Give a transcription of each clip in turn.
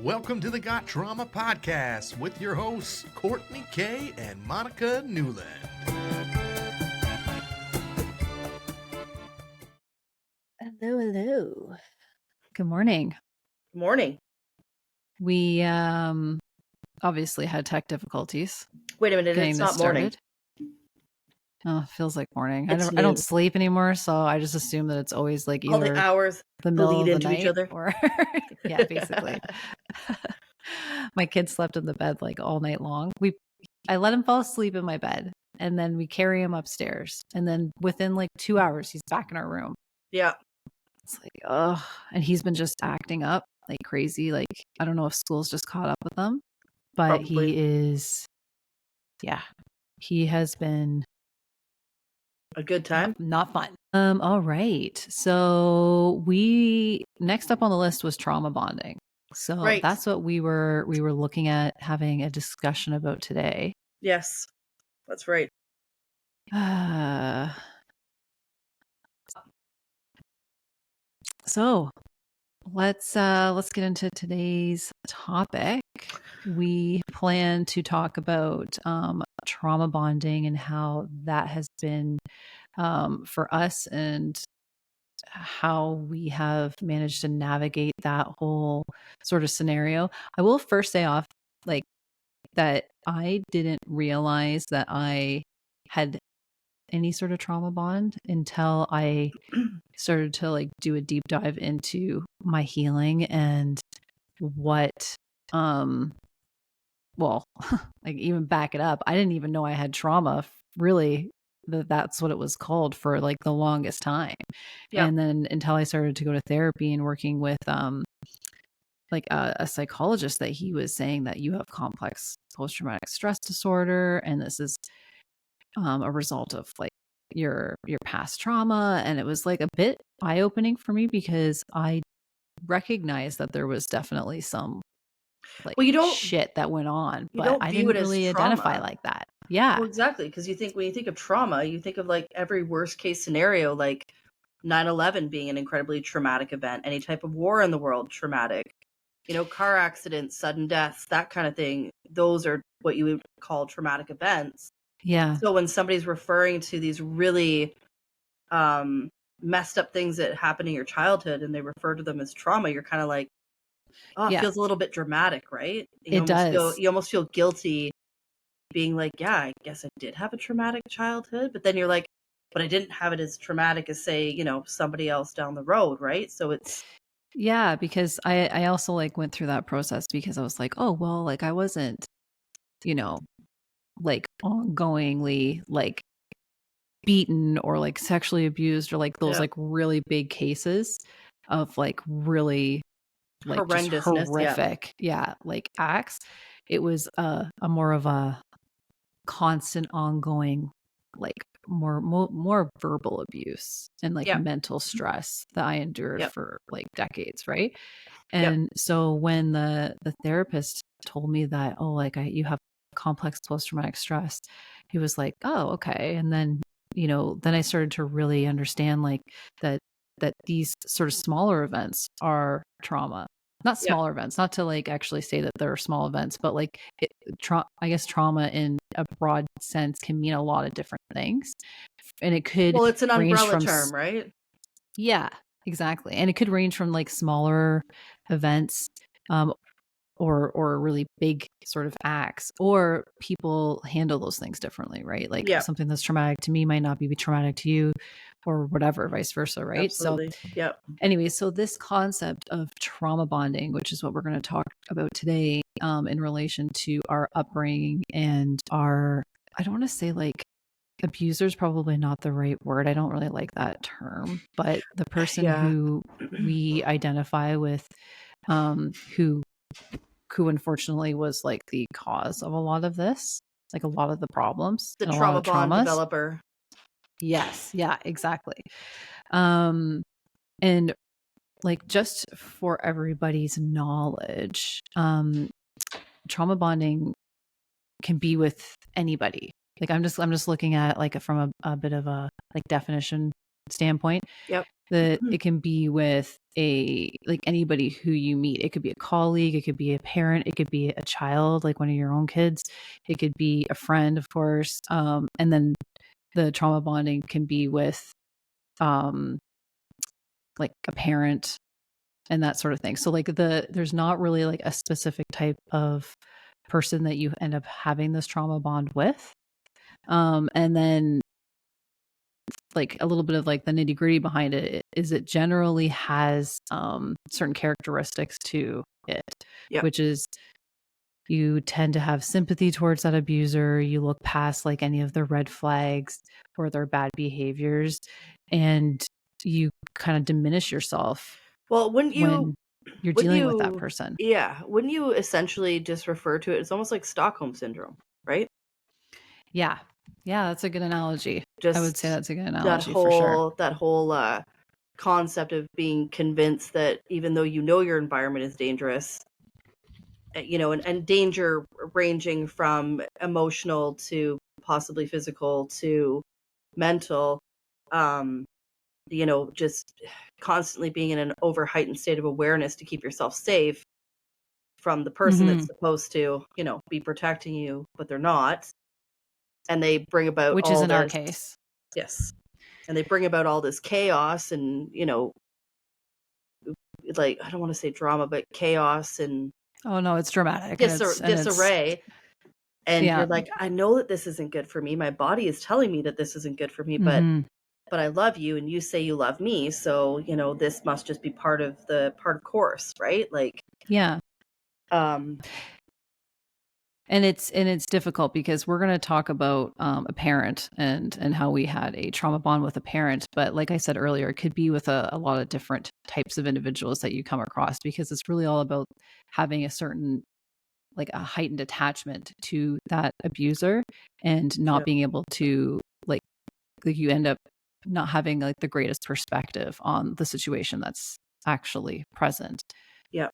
Welcome to the Got Trauma Podcast with your hosts, Courtney K. and Monica Newland. Hello, hello. Good morning. Morning. We obviously had tech difficulties. Wait a minute, it's not morning. Oh, it feels like morning. It's I don't sleep anymore, so I just assume that it's always like all either the hours the middle bleed of the into night each other. or yeah, basically. My kid slept in the bed like all night long. I let him fall asleep in my bed, and then we carry him upstairs, and then within like 2 hours, he's back in our room. Yeah. It's like, oh, and he's been just acting up like crazy. Like, I don't know if school's just caught up with him, but Probably. he has been a good time. Not fun. All right. So next up on the list was trauma bonding. So Right. that's what we were looking at having a discussion about today. Yes, that's right. So let's get into today's topic. We plan to talk about trauma bonding and how that has been for us and how we have managed to navigate that whole sort of scenario. I will first say off like that I didn't realize that I had any sort of trauma bond until I started to like do a deep dive into my healing and what well like even back it up. I didn't even know I had trauma really. That's what it was called for like the longest time. Yeah. And then until I started to go to therapy and working with like a psychologist, that he was saying that you have complex post-traumatic stress disorder, and this is a result of like your past trauma. And it was like a bit eye-opening for me because I recognized that there was definitely some like shit that went on, but I didn't really identify like that. Yeah. Well, exactly, because when you think of trauma, you think of like every worst case scenario, like 9/11 being an incredibly traumatic event, any type of war in the world, traumatic, car accidents, sudden deaths, that kind of thing. Those are what you would call traumatic events. Yeah. So when somebody's referring to these really messed up things that happened in your childhood and they refer to them as trauma, you're kind of like, oh, it feels a little bit dramatic, right? It does. You almost feel guilty being like, yeah, I guess I did have a traumatic childhood. But then you're like, but I didn't have it as traumatic as, say, somebody else down the road, right? So it's... Yeah, because I also like went through that process because I was like, oh, well, like I wasn't, like ongoingly like beaten or like sexually abused or like those like really big cases of like really like just horrific like acts. It was a more of a constant ongoing like more verbal abuse and like mental stress that I endured for like decades, right? And so when the therapist told me that, oh, like you have complex post-traumatic stress, he was like, oh, okay. And then then I started to really understand like that these sort of smaller events are trauma. Not smaller events, not to like actually say that there are small events, but like I guess trauma in a broad sense can mean a lot of different things. And it could... Well, it's an umbrella term, right? Yeah, exactly. And it could range from like smaller events or really big sort of acts, or people handle those things differently, right? Like something that's traumatic to me might not be traumatic to you, or whatever, vice versa, right? Absolutely. So anyway, so this concept of trauma bonding, which is what we're going to talk about today, in relation to our upbringing and our, I don't want to say like abuser is probably not the right word. I don't really like that term, but the person who we identify with, who unfortunately was like the cause of a lot of this, like a lot of the problems, the trauma bond developer. Yes. Yeah, exactly. And like, just for everybody's knowledge, trauma bonding can be with anybody. Like I'm just looking at it like from a bit of a like definition standpoint. Yep. That it can be with anybody who you meet. It could be a colleague, it could be a parent, it could be a child, like one of your own kids. It could be a friend, of course. And then the trauma bonding can be with like a parent and that sort of thing. So like there's not really like a specific type of person that you end up having this trauma bond with. And then like a little bit of like the nitty gritty behind it is it generally has certain characteristics to it, which is you tend to have sympathy towards that abuser. You look past like any of the red flags or their bad behaviors, and you kind of diminish yourself. Well, when you're dealing with that person. Yeah. Wouldn't you essentially just refer to it? It's almost like Stockholm syndrome, right? Yeah. Yeah, that's a good analogy. I would say that's a good analogy for sure. That whole concept of being convinced that even though you know your environment is dangerous, and danger ranging from emotional to possibly physical to mental, just constantly being in an over heightened state of awareness to keep yourself safe from the person that's supposed to, be protecting you, but they're not. And they bring about which is in our case. Yes. And they bring about all this chaos and, like, I don't want to say drama, but chaos and oh no, it's dramatic. Disarray. And you're like, I know that this isn't good for me. My body is telling me that this isn't good for me, but I love you and you say you love me. So, this must just be part of course, right? Like, yeah. And it's difficult because we're going to talk about a parent and how we had a trauma bond with a parent. But like I said earlier, it could be with a lot of different types of individuals that you come across, because it's really all about having a certain, like a heightened attachment to that abuser and not being able to like you end up not having like the greatest perspective on the situation that's actually present. Yeah.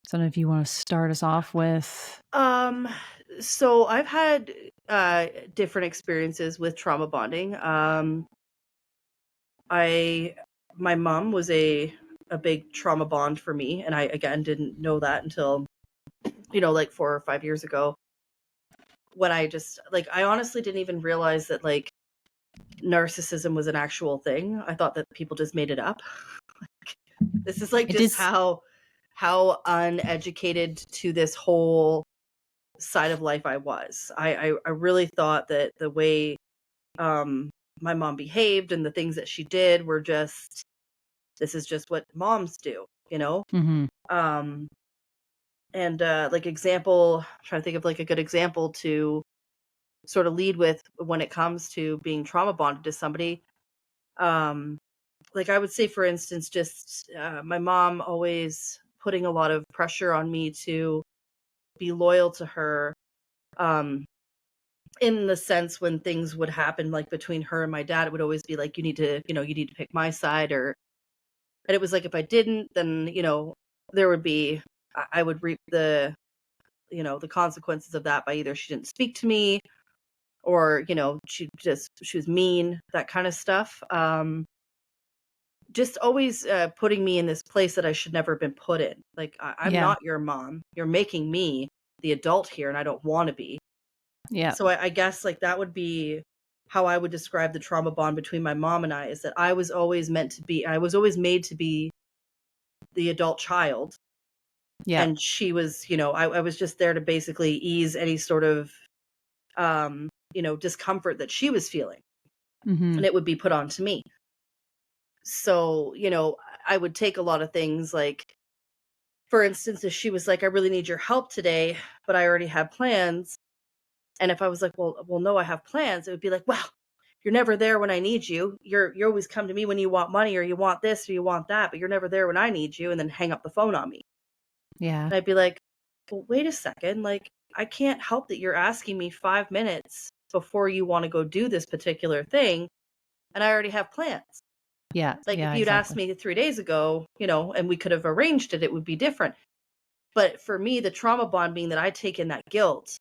So I don't know if you want to start us off with. So I've had different experiences with trauma bonding. My mom was a big trauma bond for me, and I again didn't know that until like 4 or 5 years ago, when I just like I honestly didn't even realize that like narcissism was an actual thing. I thought that people just made it up. This is like how uneducated to this whole side of life I was. I really thought that the way my mom behaved and the things that she did were just, this is just what moms do, and like example, I'm trying to think of like a good example to sort of lead with when it comes to being trauma bonded to somebody. Like I would say, for instance, just my mom always putting a lot of pressure on me to be loyal to her, in the sense when things would happen like between her and my dad, it would always be like, you need to pick my side, and it was like if I didn't, then there would be, I would reap the the consequences of that by either she didn't speak to me or she was mean, that kind of stuff. Just always putting me in this place that I should never have been put in. Like, I'm not your mom. You're making me the adult here, and I don't want to be. Yeah. So I guess like that would be how I would describe the trauma bond between my mom and I, is that I was always made to be the adult child. Yeah. And she was, I was just there to basically ease any sort of, discomfort that she was feeling. And it would be put on to me. So, I would take a lot of things, like, for instance, if she was like, I really need your help today, but I already have plans. And if I was like, well, no, I have plans, it would be like, well, you're never there when I need you. You always come to me when you want money or you want this or you want that, but you're never there when I need you, and then hang up the phone on me. Yeah. And I'd be like, well, wait a second. Like, I can't help that you're asking me 5 minutes before you want to go do this particular thing, and I already have plans. Yeah. Like, if you'd asked me 3 days ago, and we could have arranged it, it would be different. But for me, the trauma bond being that I take in that guilt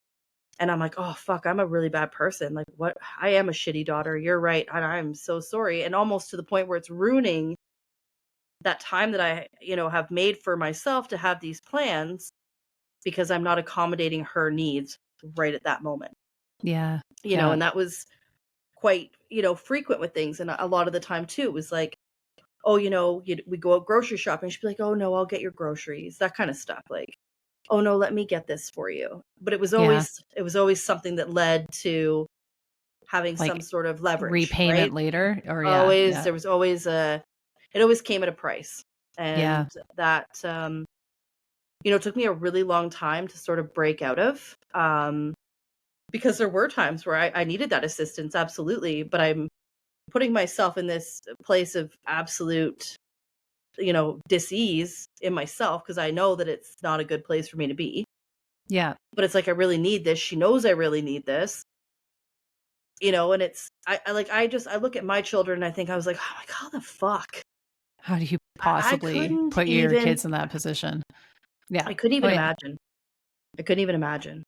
And I'm like, oh, fuck, I'm a really bad person. Like, what? I am a shitty daughter. You're right. And I'm so sorry. And almost to the point where it's ruining that time that I, have made for myself to have these plans because I'm not accommodating her needs right at that moment. Yeah. And that was quite, frequent with things. And a lot of the time too, it was like, oh, we go out grocery shopping. She'd be like, oh no, I'll get your groceries, that kind of stuff. Like, oh no, let me get this for you. But it was always something that led to having like some sort of leverage, repayment right? later, or There was always it always came at a price. And that, took me a really long time to sort of break out of, because there were times where I needed that assistance. Absolutely. But I'm putting myself in this place of absolute, dis-ease in myself because I know that it's not a good place for me to be. Yeah. But it's like, I really need this. She knows I really need this. And it's, I look at my children and I think, I was like, oh my God, how the fuck? How do you possibly put your kids in that position? Yeah. I couldn't even imagine. I couldn't even imagine.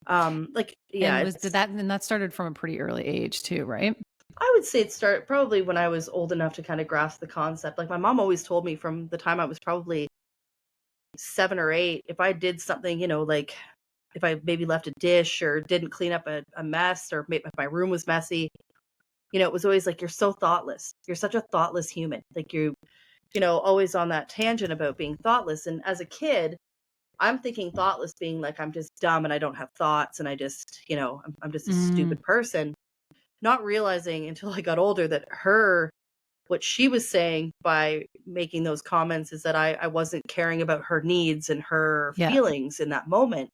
And that started from a pretty early age too, right? I would say it started probably when I was old enough to kind of grasp the concept. Like, my mom always told me from the time I was probably 7 or 8, if I did something, like if I maybe left a dish or didn't clean up a mess, or maybe if my room was messy, it was always like, you're so thoughtless. You're such a thoughtless human. Like, always on that tangent about being thoughtless. And as a kid, I'm thinking thoughtless being like, I'm just dumb and I don't have thoughts and I just, I'm just a stupid person. Not realizing until I got older that what she was saying by making those comments is that I wasn't caring about her needs and her feelings in that moment.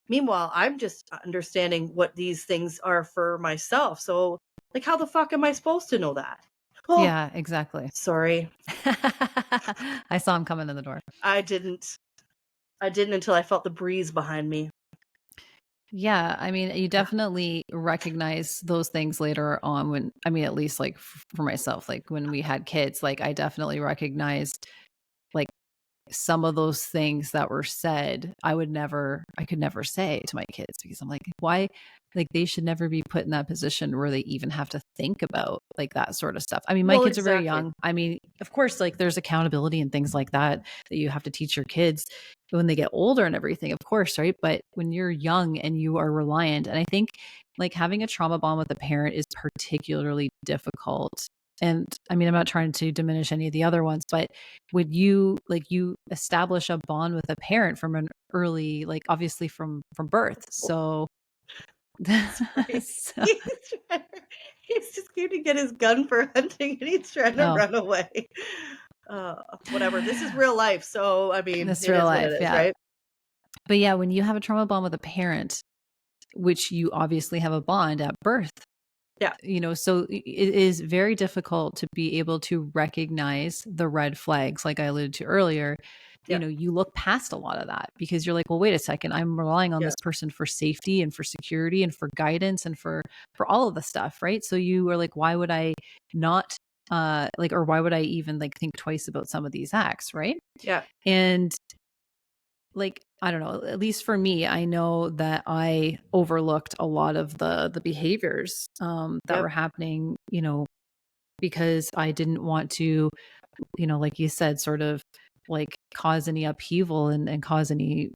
Meanwhile, I'm just understanding what these things are for myself. So, like, how the fuck am I supposed to know that? Oh, yeah, exactly. Sorry. I saw him coming in the door. I didn't until I felt the breeze behind me. Yeah, I mean, you definitely recognize those things later on at least like for myself, like when we had kids, like I definitely recognized like some of those things that were said, I could never say to my kids because I'm like, why? Like they should never be put in that position where they even have to think about like that sort of stuff. I mean, my kids are very young. I mean, of course, like there's accountability and things like that you have to teach your kids when they get older and everything, of course, right? But when you're young and you are reliant, and I think like having a trauma bond with a parent is particularly difficult. And I mean, I'm not trying to diminish any of the other ones, but would you establish a bond with a parent from an early, like obviously from birth. So, He's just going to get his gun for hunting and he's trying to run away. Whatever. This is real life. So, I mean, this real life, right? But yeah, when you have a trauma bond with a parent, which you obviously have a bond at birth, so it is very difficult to be able to recognize the red flags, like I alluded to earlier. You look past a lot of that because you're like, well, wait a second, I'm relying on this person for safety and for security and for guidance and for all of the stuff, right? So you are like, why would I not or why would I even like think twice about some of these acts, right? Yeah. And like, I don't know, at least for me, I know that I overlooked a lot of the behaviors that were happening, because I didn't want to, like you said, sort of like cause any upheaval and cause any,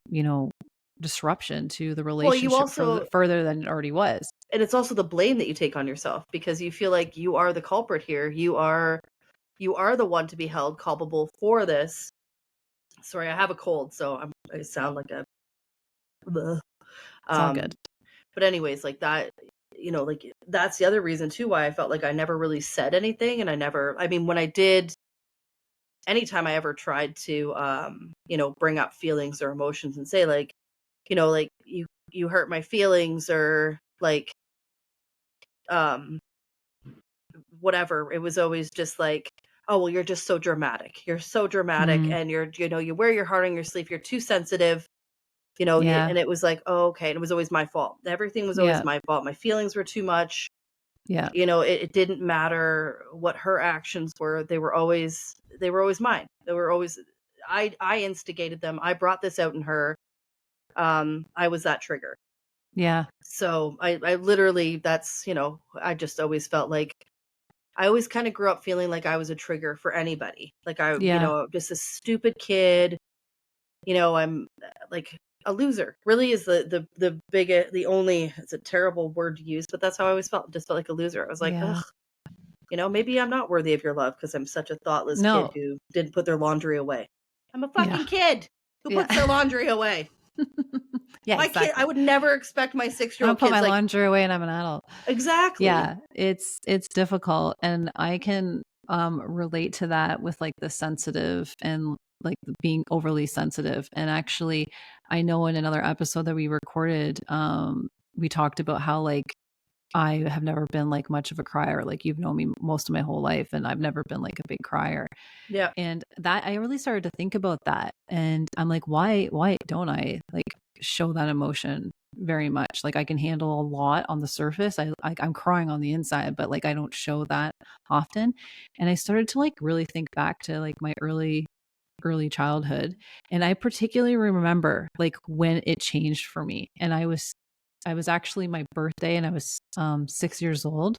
disruption to the relationship further than it already was. And it's also the blame that you take on yourself because you feel like you are the culprit here. You are the one to be held culpable for this. Sorry, I have a cold, so I sound like a. It's all good. But anyways, like that, like that's the other reason too why I felt like I never really said anything, and when I did, anytime I ever tried to, bring up feelings or emotions and say like, like you hurt my feelings or like, whatever, it was always just like, oh, well, you're just so dramatic. You're so dramatic and you wear your heart on your sleeve. You're too sensitive, and it was like, oh, okay. And it was always my fault. Everything was always my fault. My feelings were too much. Yeah. It didn't matter what her actions were. They were always mine. They were always, I instigated them. I brought this out in her. I was that trigger. Yeah. So I literally, that's, I just always felt like I always kind of grew up feeling like I was a trigger for anybody. Like Yeah. just a stupid kid, I'm like a loser really is the biggest, the only, it's a terrible word to use, but that's how I always felt. Just felt like a loser. I was like, Yeah. ugh, maybe I'm not worthy of your love because I'm such a thoughtless kid No. who didn't put their laundry away. I'm a Yeah. fucking kid who Yeah. puts their laundry away. Yeah, My kid, I exactly. would never expect my I 6-year-old don't put kids my like, laundry away and I'm an adult. exactly. Yeah, it's difficult, and I can relate to that with like the sensitive and like being overly sensitive. And actually, I know in another episode that we recorded, we talked about how like I have never been like much of a crier. Like you've known me most of my whole life, and I've never been like a big crier. Yeah. And that I really started to think about that. And I'm like, why don't I like show that emotion very much? Like I can handle a lot on the surface. I'm crying on the inside, but like I don't show that often. And I started to like really think back to like my early childhood. And I particularly remember like when it changed for me. And I was actually my birthday and I was 6 years old.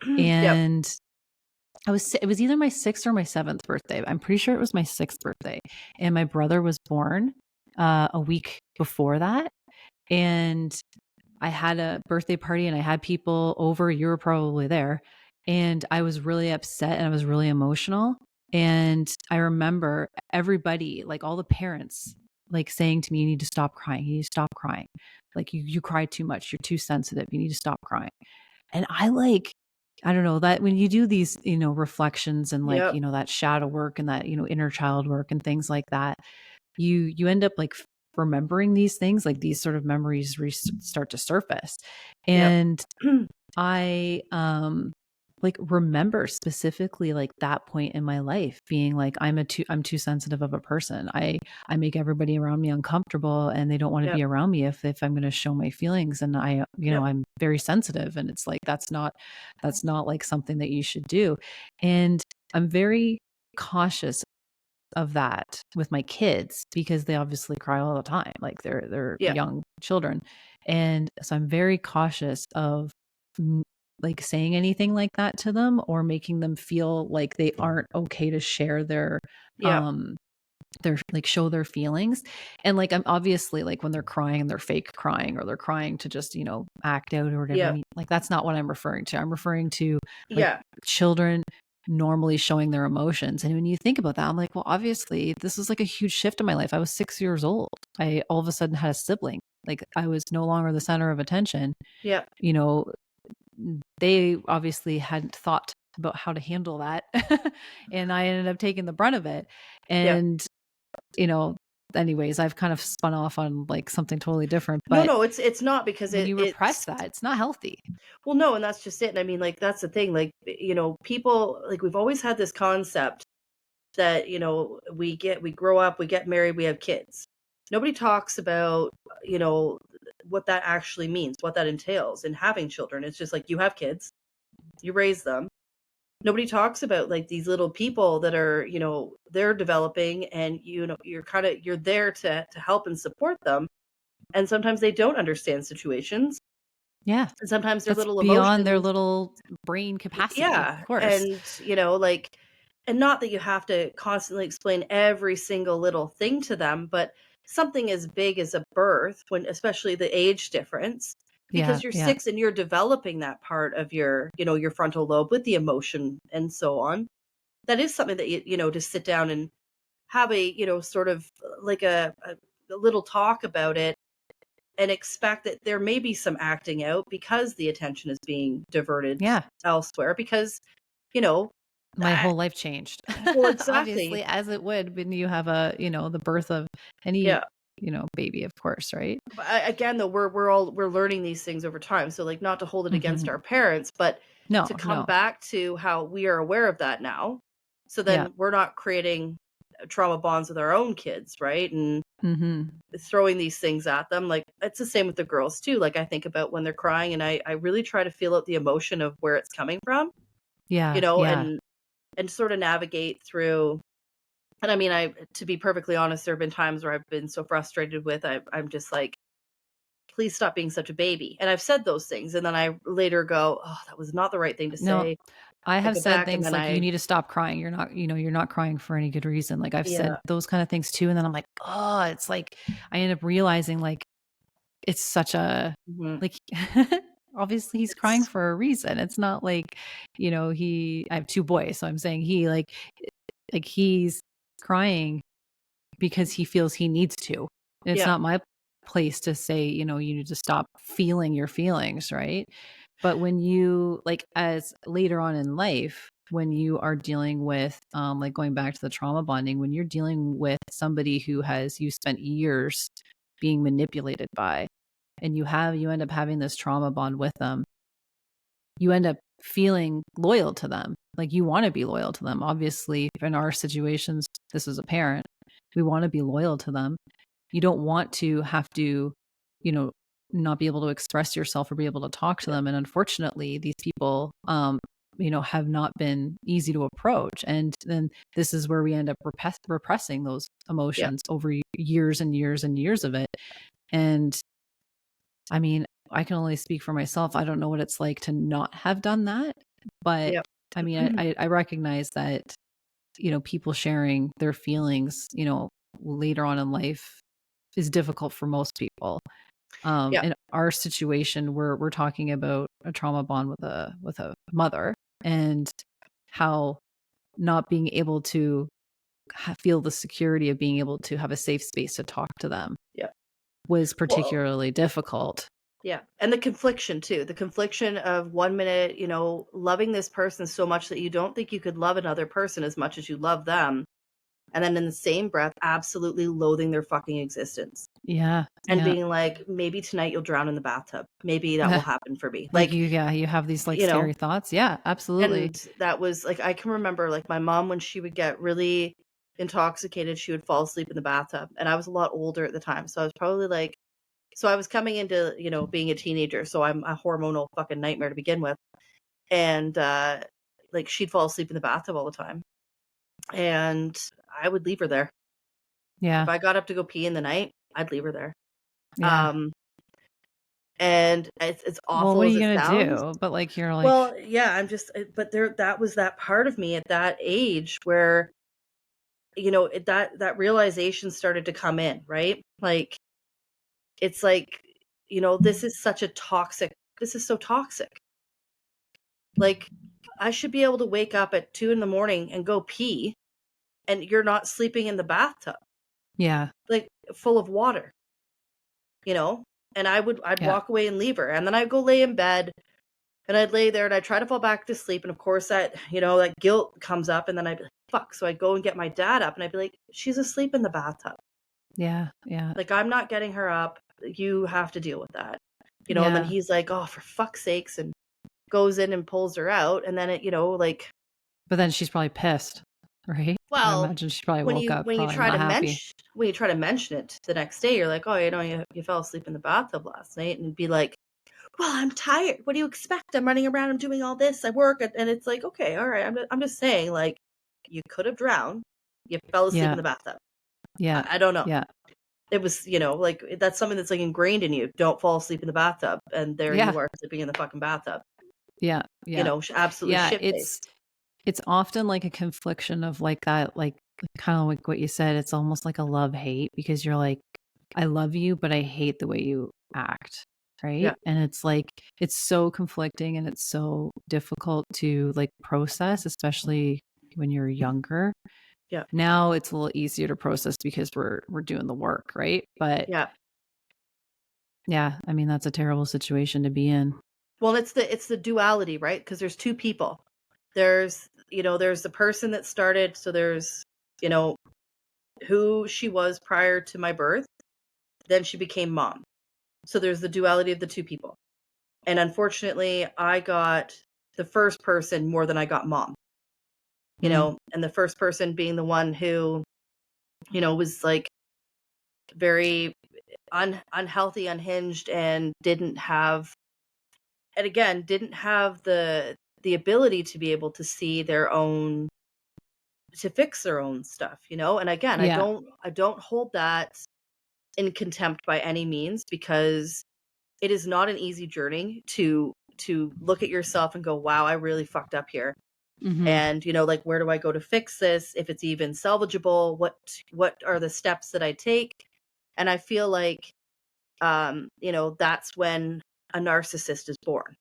Yep. And it was either my 6th or my 7th birthday. I'm pretty sure it was my 6th birthday. And my brother was born a week before that. And I had a birthday party and I had people over. You were probably there. And I was really upset and I was really emotional. And I remember everybody, like all the parents, like saying to me, you need to stop crying. You need to stop crying. Like you cry too much. You're too sensitive. You need to stop crying. And I don't know that when you do these, reflections and like, Yep. that shadow work and that, inner child work and things like that, you end up like remembering these things, like these sort of memories start to surface. Yep. And I like remember specifically like that point in my life being like I'm too sensitive of a person. I make everybody around me uncomfortable and they don't want to Yep. be around me if I'm going to show my feelings. And Yep. I'm very sensitive, and it's like that's not like something that you should do. And I'm very cautious of that with my kids because they obviously cry all the time. Like they're Yeah. young children. And so I'm very cautious of like saying anything like that to them or making them feel like they aren't okay to share their Yeah. like show their feelings. And like I'm obviously like when they're crying and they're fake crying or they're crying to just act out or whatever, Yeah. like that's not what I'm referring to. I'm referring to like Yeah. children normally showing their emotions. And when you think about that, I'm like, well, obviously this was like a huge shift in my life. I was 6 years old. I all of a sudden had a sibling. Like I was no longer the center of attention. Yeah. They obviously hadn't thought about how to handle that. And I ended up taking the brunt of it. Yeah. And, anyways, I've kind of spun off on like something totally different. No, But it's not, because when you repress it's, that, it's not healthy. well, no, and that's just it. And I mean, like, that's the thing. Like, people, like, we've always had this concept that, we grow up, we get married, we have kids. Nobody talks about, what that actually means, what that entails in having children. It's just like you have kids, you raise them. Nobody talks about like these little people that are, they're developing, and you're there to help and support them. And sometimes they don't understand situations. Yeah. And sometimes their That's little beyond their emotions. little brain capacity, Yeah. of course. And, like, and not that you have to constantly explain every single little thing to them, but something as big as a birth, when especially the age difference, Yeah. because you're Yeah. 6 and you're developing that part of your frontal lobe with the emotion and so on. That is something that to sit down and have a, sort of like a little talk about it, and expect that there may be some acting out because the attention is being diverted Yeah. elsewhere, because you know My whole life changed. well, exactly. Obviously, as it would when you have the birth of any, Yeah. baby, of course, right? But again, though, we're learning these things over time, so like, not to hold it against Mhm. our parents, but No, to come no. back to how we are aware of that now, so Yeah. then we're not creating trauma bonds with our own kids, right? And Mhm. throwing these things at them. Like, it's the same with the girls too. Like, I think about when they're crying, and I really try to feel out the emotion of where it's coming from, Yeah. Yeah. and sort of navigate through. And I mean, to be perfectly honest, there have been times where I've been so frustrated with, I'm just like, please stop being such a baby. And I've said those things. And then I later go, oh, that was not the right thing to say. I have go said back, and things then like, you need to stop crying. You're not crying for any good reason. Like I've said those kind of things too. And then I'm like, oh, it's like, I end up realizing like, it's such a, like, obviously he's crying for a reason. It's not like, I have 2 boys. So I'm saying he's crying because he feels he needs to. And it's not my place to say, you need to stop feeling your feelings, right? But when you as later on in life, when you are dealing with like going back to the trauma bonding, when you're dealing with somebody who you spent years being manipulated by, and you end up having this trauma bond with them, you end up feeling loyal to them. Like you want to be loyal to them. Obviously, in our situations, this is a parent. We want to be loyal to them. You don't want to have to, not be able to express yourself or be able to talk to them. And unfortunately, these people, have not been easy to approach. And then this is where we end up repressing those emotions over years and years and years of it. And I mean, I can only speak for myself. I don't know what it's like to not have done that. But I mean, I recognize that, people sharing their feelings, later on in life is difficult for most people. In our situation, we're talking about a trauma bond with a mother, and how not being able to feel the security of being able to have a safe space to talk to them was particularly difficult. Yeah. And the confliction too. The confliction of 1 minute, loving this person so much that you don't think you could love another person as much as you love them. And then in the same breath, absolutely loathing their fucking existence. Yeah. And being like, maybe tonight you'll drown in the bathtub. Maybe that will happen for me. Like you have these scary thoughts. Yeah, absolutely. And that was I can remember my mom, when she would get really intoxicated, she would fall asleep in the bathtub. And I was a lot older at the time. So I was probably so I was coming into, being a teenager. So I'm a hormonal fucking nightmare to begin with. And she'd fall asleep in the bathtub all the time. And I would leave her there. Yeah. If I got up to go pee in the night, I'd leave her there. Yeah. And it's awful. Well, what are you going to do? But you're like, well, yeah, I'm just, but that was that part of me at that age where, that realization started to come in, right? It's this is so toxic. I should be able to wake up at 2 a.m. and go pee, and you're not sleeping in the bathtub. Yeah. Full of water, and I'd walk away and leave her. And then I'd go lay in bed, and I'd lay there, and I'd try to fall back to sleep. And of course that, that guilt comes up, and then I'd be like, fuck. So I'd go and get my dad up, and I'd be like, she's asleep in the bathtub. Yeah. Yeah. I'm not getting her up. You have to deal with that, and then he's like, oh, for fuck's sakes. And goes in and pulls her out. And then but then she's probably pissed, right? Well, I imagine she probably woke up when you try to mention it the next day, you're like, oh, you fell asleep in the bathtub last night, and be like, well, I'm tired. What do you expect? I'm running around. I'm doing all this. I work. And it's like, okay, all right. I'm just saying, you could have drowned. You fell asleep in the bathtub. Yeah. I don't know. Yeah. It was, that's something that's ingrained in you. Don't fall asleep in the bathtub. And there you are sleeping in the fucking bathtub. Yeah. Yeah. Absolutely shit-faced. It's often a confliction of that, kind of like what you said. It's almost like a love-hate, because you're like, I love you, but I hate the way you act. Right. Yeah. And it's it's so conflicting, and it's so difficult to process, especially when you're younger. Yeah. Now it's a little easier to process because we're doing the work. Right. But yeah, I mean, that's a terrible situation to be in. Well, it's the duality, right? Because there's 2 people. There's the person that started. So there's, who she was prior to my birth. Then she became mom. So there's the duality of the 2 people. And unfortunately, I got the first person more than I got mom. And the first person being the one who, was very unhealthy, unhinged, and didn't have the ability to be able to see their own, to fix their own stuff, And again, I don't hold that in contempt by any means, because it is not an easy journey to look at yourself and go, wow, I really fucked up here. Mm-hmm. And, you know, like, where do I go to fix this? If it's even salvageable, what are the steps that I take? And I feel like, you know, that's when a narcissist is born.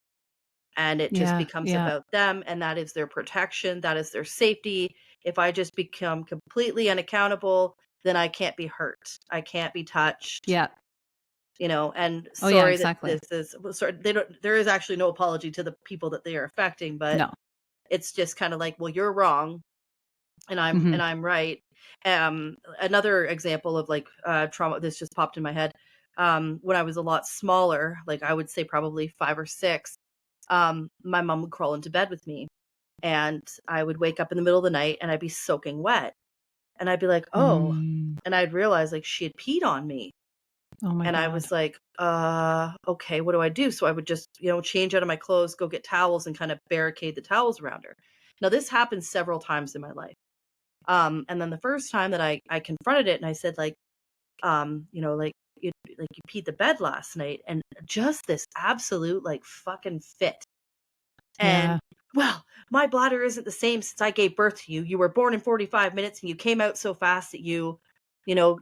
And it just becomes about them, and that is their protection, that is their safety. If I just become completely unaccountable, then I can't be hurt. I can't be touched. Yeah. You know, and Oh, yeah, sorry exactly. that this is sorry, there is actually no apology to the people that they are affecting, but No. it's just kind of like, well, you're wrong and I'm right. Another example of like trauma, this just popped in my head. When I was a lot smaller, like I would say probably 5 or 6, my mom would crawl into bed with me, and I would wake up in the middle of the night and I'd be soaking wet, and I'd be like, oh, and I'd realize like she had peed on me. Oh my And God. I was like, okay, what do I do? So I would just, you know, change out of my clothes, go get towels and kind of barricade the towels around her. Now this happened several times in my life. And then the first time that I confronted it and I said like, you know, like you peed the bed last night, and just this absolute like fucking fit. And well, my bladder isn't the same since I gave birth to you. You were born in 45 minutes and you came out so fast that you know,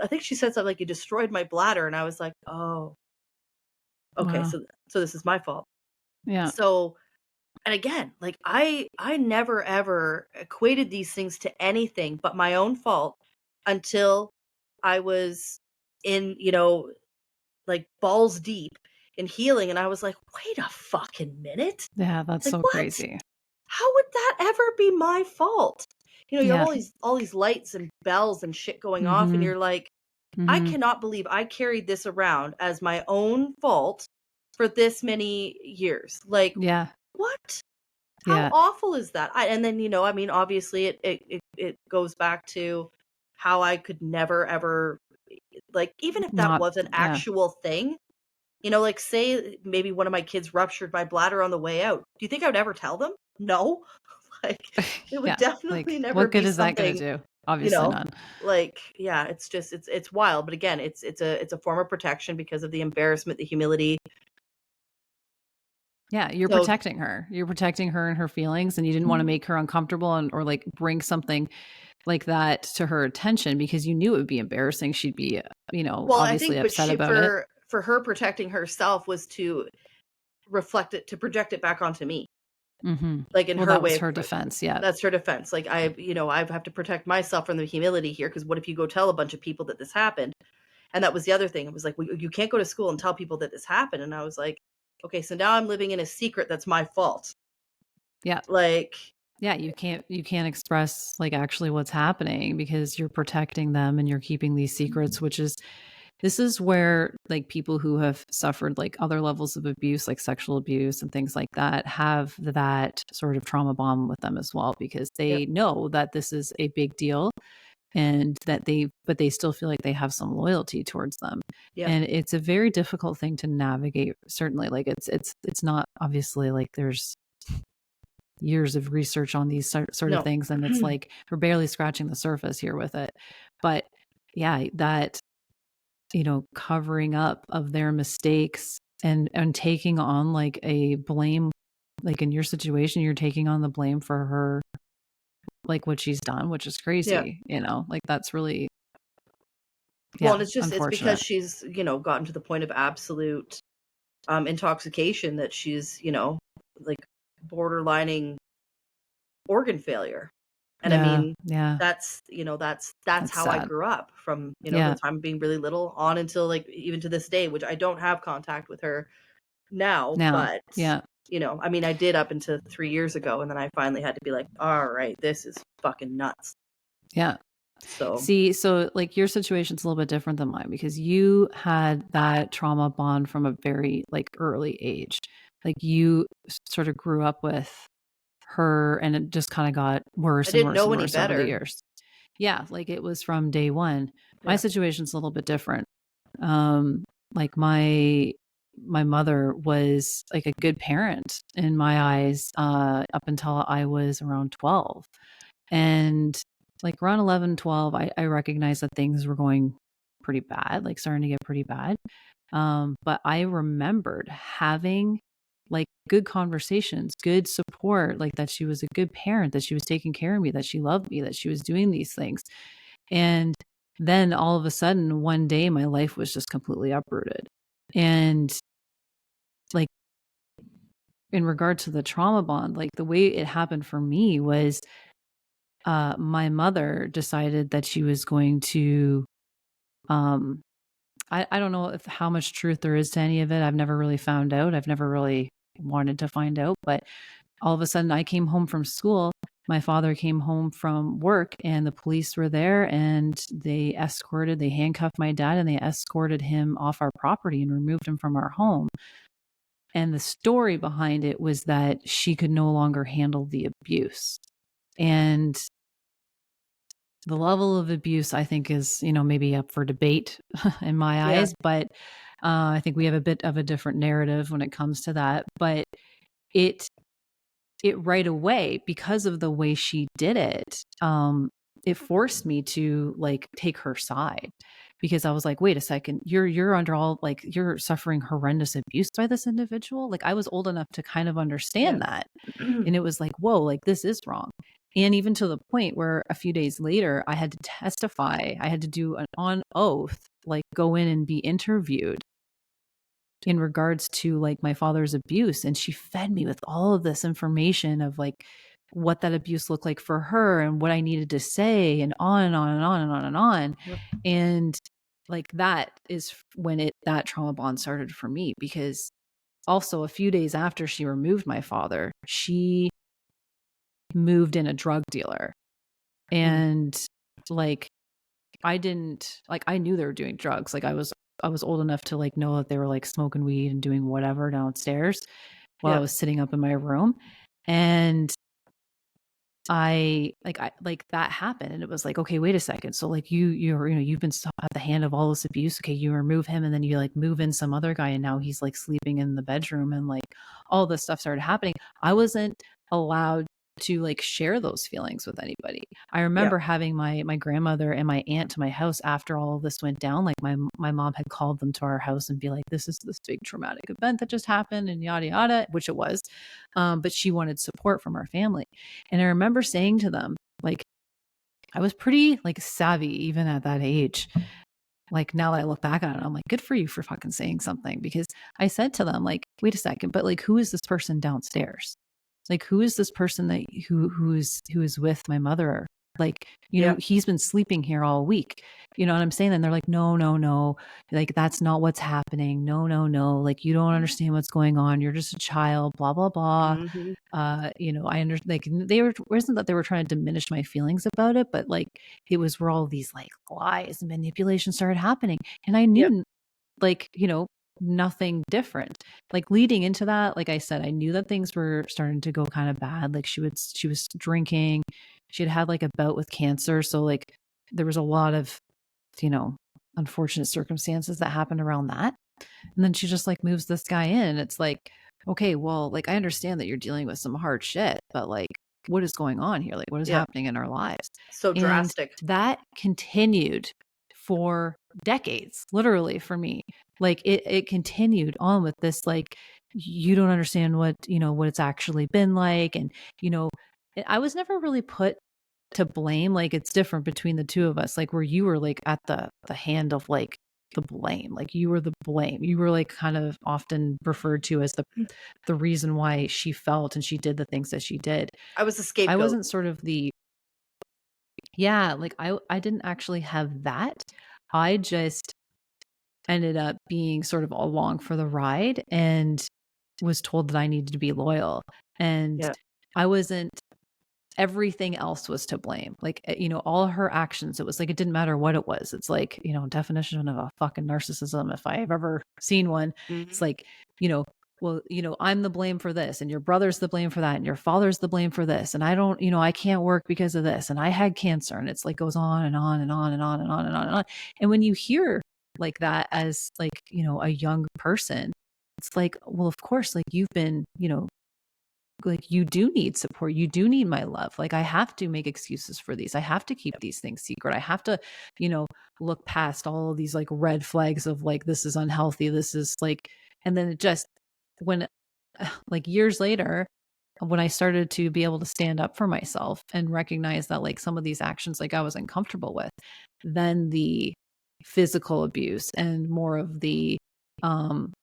I think she said something like, you destroyed my bladder. And I was like, oh, okay. Wow. So this is my fault. Yeah. So, and again, like I never ever equated these things to anything but my own fault until I was in, you know, like balls deep in healing. And I was like, wait a fucking minute. Yeah, that's Like, so what? crazy. How would that ever be my fault? You know, you have Yeah. all these lights and bells and shit going off, and you're like, I cannot believe I carried this around as my own fault for this many years. Like, Yeah. what? How Yeah. awful is that? And then, you know, I mean, obviously it goes back to how I could never ever, like, even if that was an actual thing, you know, like say maybe one of my kids ruptured my bladder on the way out. Do you think I would ever tell them? No. Like, it would definitely Like, never what good be is that going to something, do? you Obviously know, none. like, yeah, it's just, it's wild. But again, it's a form of protection because of the embarrassment, the humility. Yeah, you're protecting her. You're protecting her and her feelings, and you didn't want to make her uncomfortable or like bring something like that to her attention because you knew it would be embarrassing. She'd be, you know, Well, I obviously think, but upset about it. for her protecting herself was to reflect it, to project it back onto me. Like in Well, her that was way, her defense. Yeah. that's her defense. Like you know, I have to protect myself from the humility here, because what if you go tell a bunch of people that this happened? And that was the other thing. It was like, well, you can't go to school and tell people that this happened. And I was like, okay, so now I'm living in a secret that's my fault. Yeah. Like, yeah, you can't express like actually what's happening because you're protecting them and you're keeping these secrets, which is this is where like people who have suffered like other levels of abuse, like sexual abuse and things like that, have that sort of trauma bond with them as well, because they know that this is a big deal and that but they still feel like they have some loyalty towards them. And it's a very difficult thing to navigate. Certainly, like it's not obviously like there's years of research on these sort of things, and it's like we're barely scratching the surface here with it. But yeah, that, you know, covering up of their mistakes and taking on like a blame, like in your situation, you're taking on the blame for her, like what she's done, which is crazy, you know, like that's really, well, and it's just, it's because unfortunate. she's, you know, gotten to the point of absolute intoxication that she's, you know, like borderlining organ failure. And I mean, that's, you know, that's how sad. I grew up from, you know, the time of being really little on until like even to this day, which I don't have contact with her now. But you know, I mean, I did up until 3 years ago, and then I finally had to be like, all right, this is fucking nuts. Yeah. So see, so like your situation's a little bit different than mine because you had that trauma bond from a very like early age. Like you sort of grew up with her and it just kind of got worse and worse and worse over the years. Yeah, like it was from day one. My situation's a little bit different. Like my mother was like a good parent in my eyes up until I was around 12. And like around 11, 12, I recognized that things were going pretty bad, like starting to get pretty bad. But I remembered having like good conversations, good support, like that she was a good parent, that she was taking care of me, that she loved me, that she was doing these things. And then all of a sudden, one day, my life was just completely uprooted. And like, in regard to the trauma bond, like the way it happened for me was my mother decided that she was going to, I don't know if how much truth there is to any of it. I've never really found out. I've never really wanted to find out. But all of a sudden, I came home from school. My father came home from work and the police were there and they handcuffed my dad and they escorted him off our property and removed him from our home. And the story behind it was that she could no longer handle the abuse. And the level of abuse, I think, is, maybe up for debate in my eyes, but I think we have a bit of a different narrative when it comes to that. But it right away, because of the way she did it, it forced me to like take her side, because I was like, wait a second, you're under all, like, you're suffering horrendous abuse by this individual. Like, I was old enough to kind of understand that. And it was like, whoa, like this is wrong. And even to the point where a few days later, I had to testify. I had to do an on oath, like go in and be interviewed in regards to like my father's abuse. And she fed me with all of this information of like what that abuse looked like for her and what I needed to say, and on and on and on and on and on. Yep. And like that is when that trauma bond started for me, because also a few days after she removed my father, she moved in a drug dealer. And like I knew they were doing drugs. Like I was old enough to like know that they were like smoking weed and doing whatever downstairs while I was sitting up in my room. And that happened, and it was like, okay, wait a second. So like you've been at the hand of all this abuse. Okay, you remove him, and then you like move in some other guy, and now he's like sleeping in the bedroom, and like all this stuff started happening. I wasn't allowed to like share those feelings with anybody. I remember having my grandmother and my aunt to my house after all of this went down. Like my mom had called them to our house and be like, this is this big traumatic event that just happened and yada yada, which it was. But she wanted support from our family. And I remember saying to them, like, I was pretty like savvy even at that age. Like now that I look back on it, I'm like, good for you for fucking saying something, because I said to them, like, wait a second, but like, who is this person downstairs? Like, who is this person that who is with my mother? Like, he's been sleeping here all week. You know what I'm saying? And they're like, no, like that's not what's happening. No. Like, you don't understand what's going on. You're just a child, blah, blah, blah. Mm-hmm. I understand, like wasn't that they were trying to diminish my feelings about it, but like it was where all these like lies and manipulation started happening. And I knew like, nothing different. Like leading into that, like I said, I knew that things were starting to go kind of bad. Like she was drinking. She had like a bout with cancer. So like there was a lot of, unfortunate circumstances that happened around that. And then she just like moves this guy in. It's like, okay, well, like I understand that you're dealing with some hard shit, but like what is going on here? Like what is happening in our lives? So drastic. And that continued for decades, literally, for me. Like it continued on with this, like, you don't understand what it's actually been like. And, I was never really put to blame. Like it's different between the two of us, like where you were like at the hand of like the blame, like you were the blame. You were like kind of often referred to as the reason why she felt and she did the things that she did. I was the scapegoat. I wasn't sort of like I didn't actually have that. I just ended up being sort of along for the ride and was told that I needed to be loyal. And I wasn't, everything else was to blame. Like, all her actions, it was like, it didn't matter what it was. It's like, definition of a fucking narcissism, if I've ever seen one. Mm-hmm. It's like, well, I'm the blame for this, and your brother's the blame for that, and your father's the blame for this. And I don't, I can't work because of this. And I had cancer, and it's like goes on and on and on and on and on and on and on. And when you hear like that as like, a young person, it's like, well, of course, like you've been, like, you do need support. You do need my love. Like, I have to make excuses for these. I have to keep these things secret. I have to, look past all of these like red flags of like, this is unhealthy. This is like, and then it just, when like years later, when I started to be able to stand up for myself and recognize that like some of these actions, like I was uncomfortable with, then the physical abuse and more of the,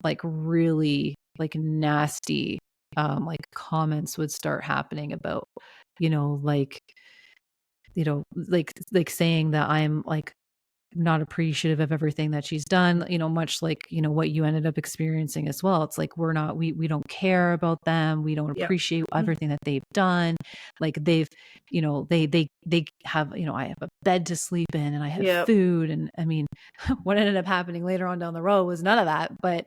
like really like nasty, like comments would start happening about, like, like saying that I'm like not appreciative of everything that she's done, much like, what you ended up experiencing as well. It's like, we don't care about them. We don't appreciate everything that they've done. Like they've, they have, I have a bed to sleep in and I have food. And I mean, what ended up happening later on down the road was none of that. But,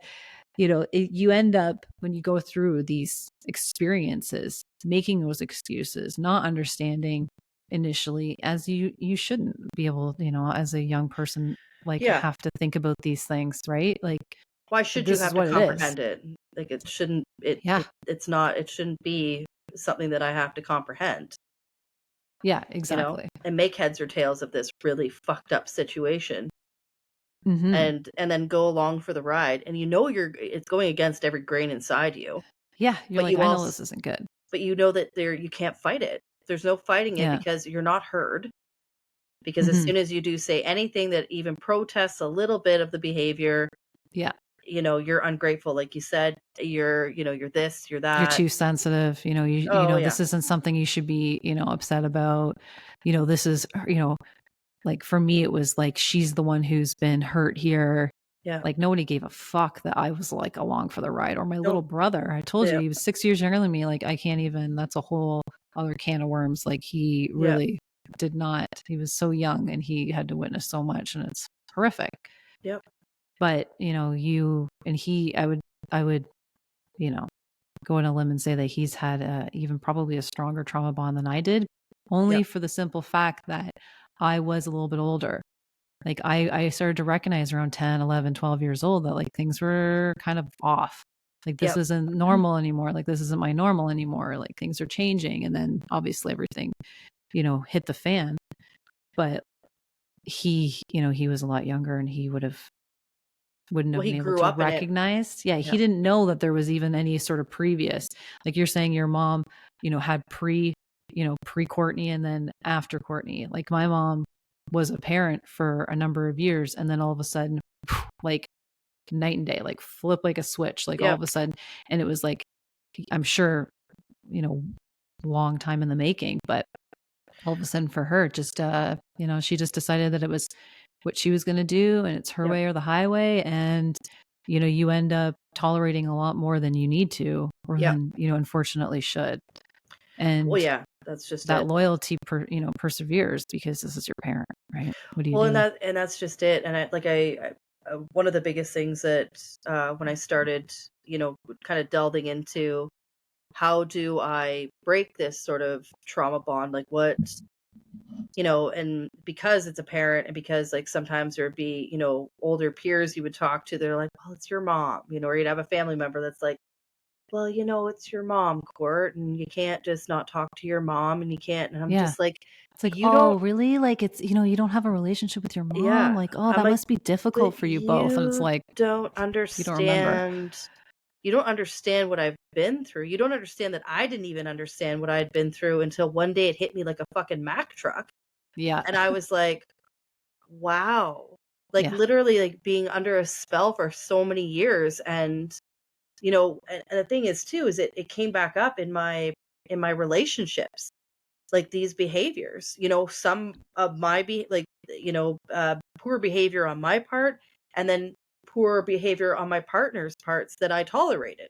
you end up, when you go through these experiences, making those excuses, not understanding initially, as you shouldn't be able, as a young person, like have to think about these things, right? Like, why should you have to comprehend it? Like it shouldn't, it's not, it shouldn't be something that I have to comprehend. Yeah, exactly. And make heads or tails of this really fucked up situation. And then go along for the ride, and it's going against every grain inside you. Yeah, you're like, I know this isn't good. But you know that you can't fight it. There's no fighting it because you're not heard. Because as soon as you do say anything that even protests a little bit of the behavior, you're ungrateful. Like you said, you're this, you're that. You're too sensitive. This isn't something you should be, upset about. This is, like for me, it was like, she's the one who's been hurt here. Yeah. Like nobody gave a fuck that I was like along for the ride. Or my little brother, I told you, he was 6 years younger than me. Like I can't even, that's a whole other can of worms. Like he really did not, he was so young and he had to witness so much, and it's horrific. Yep. But, I would, go on a limb and say that he's had even probably a stronger trauma bond than I did, only for the simple fact that I was a little bit older. Like I started to recognize around 10, 11, 12 years old that like things were kind of off. Like this isn't normal anymore. Like this isn't my normal anymore. Like things are changing. And then obviously everything, hit the fan. But he was a lot younger, and he wouldn't have been able to recognize. Yeah, he didn't know that there was even any sort of previous, like you're saying your mom, had pre-Courtney and then after Courtney. Like my mom was a parent for a number of years, and then all of a sudden, like night and day, like flip like a switch, like all of a sudden. And it was like, I'm sure, long time in the making, but all of a sudden for her, just, she just decided that it was what she was going to do, and it's her way or the highway. And, you end up tolerating a lot more than you need to, or than, unfortunately should. And that's just that loyalty perseveres because this is your parent, right? What do you do? And that's just it. And I one of the biggest things that when I started, kind of delving into how do I break this sort of trauma bond, like what, and because it's a parent, and because like sometimes there'd be, older peers you would talk to, they're like, well, it's your mom, or you'd have a family member that's like, well, it's your mom, Court, and you can't just not talk to your mom, and you can't. And I'm just like, it's like, oh, really? Like it's, you don't have a relationship with your mom? Yeah. Like, oh, that must be difficult for you both. And it's like, don't understand. You don't remember. You don't understand what I've been through. You don't understand that I didn't even understand what I had been through until one day it hit me like a fucking Mack truck. Yeah. And I was like, wow. Like literally like being under a spell for so many years. And, and the thing is too, is it came back up in my relationships, like these behaviors, some of my poor behavior on my part, and then poor behavior on my partner's parts that I tolerated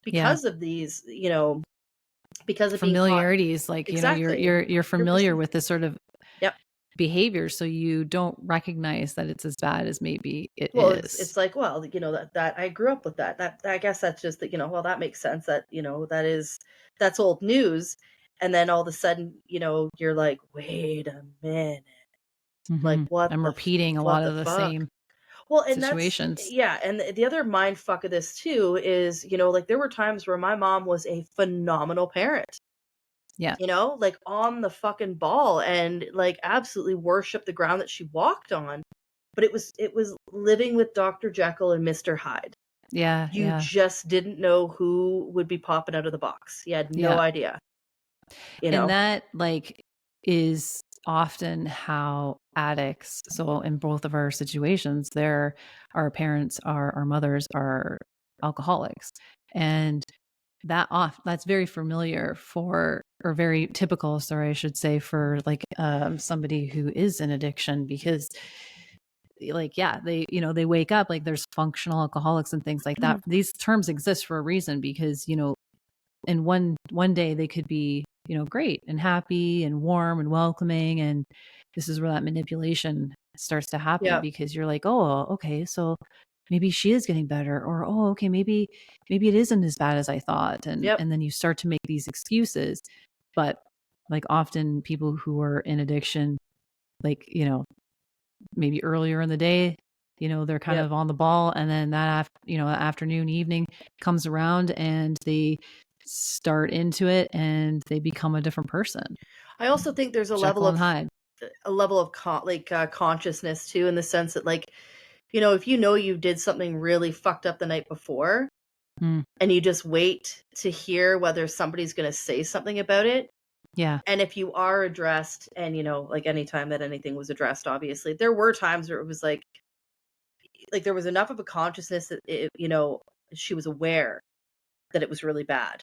because of these, because of familiarities, like, exactly. you're familiar with this sort of behavior, so you don't recognize that it's as bad as maybe it is. It's like, well, that I grew up with that I guess that's just that, well, that makes sense, that, that's old news. And then all of a sudden, you're like, wait a minute. Like what? I'm repeating a lot of the same. Well, and situations. and the other mind fuck of this too is, like there were times where my mom was a phenomenal parent. Yeah. Like on the fucking ball and like absolutely worshiped the ground that she walked on. But it was living with Dr. Jekyll and Mr. Hyde. Yeah. You just didn't know who would be popping out of the box. You had no idea. And that is often how addicts, so in both of our situations, our parents our mothers are alcoholics. And that's very familiar or very typical, sorry, I should say, for somebody who is in addiction, because they wake up, there's functional alcoholics and things like that. These terms exist for a reason, because in one day they could be great and happy and warm and welcoming, and this is where that manipulation starts to happen, because you're like, oh, okay, so maybe she is getting better, or oh, okay, maybe it isn't as bad as I thought, and then you start to make these excuses. But often people who are in addiction, maybe earlier in the day, they're kind of on the ball, and then that afternoon, evening comes around and they start into it and they become a different person. I also think there's a level of consciousness too, in the sense that if you did something really fucked up the night before, and you just wait to hear whether somebody's going to say something about it. Yeah. And if you are addressed, and anytime that anything was addressed, obviously there were times where it was like there was enough of a consciousness that she was aware that it was really bad.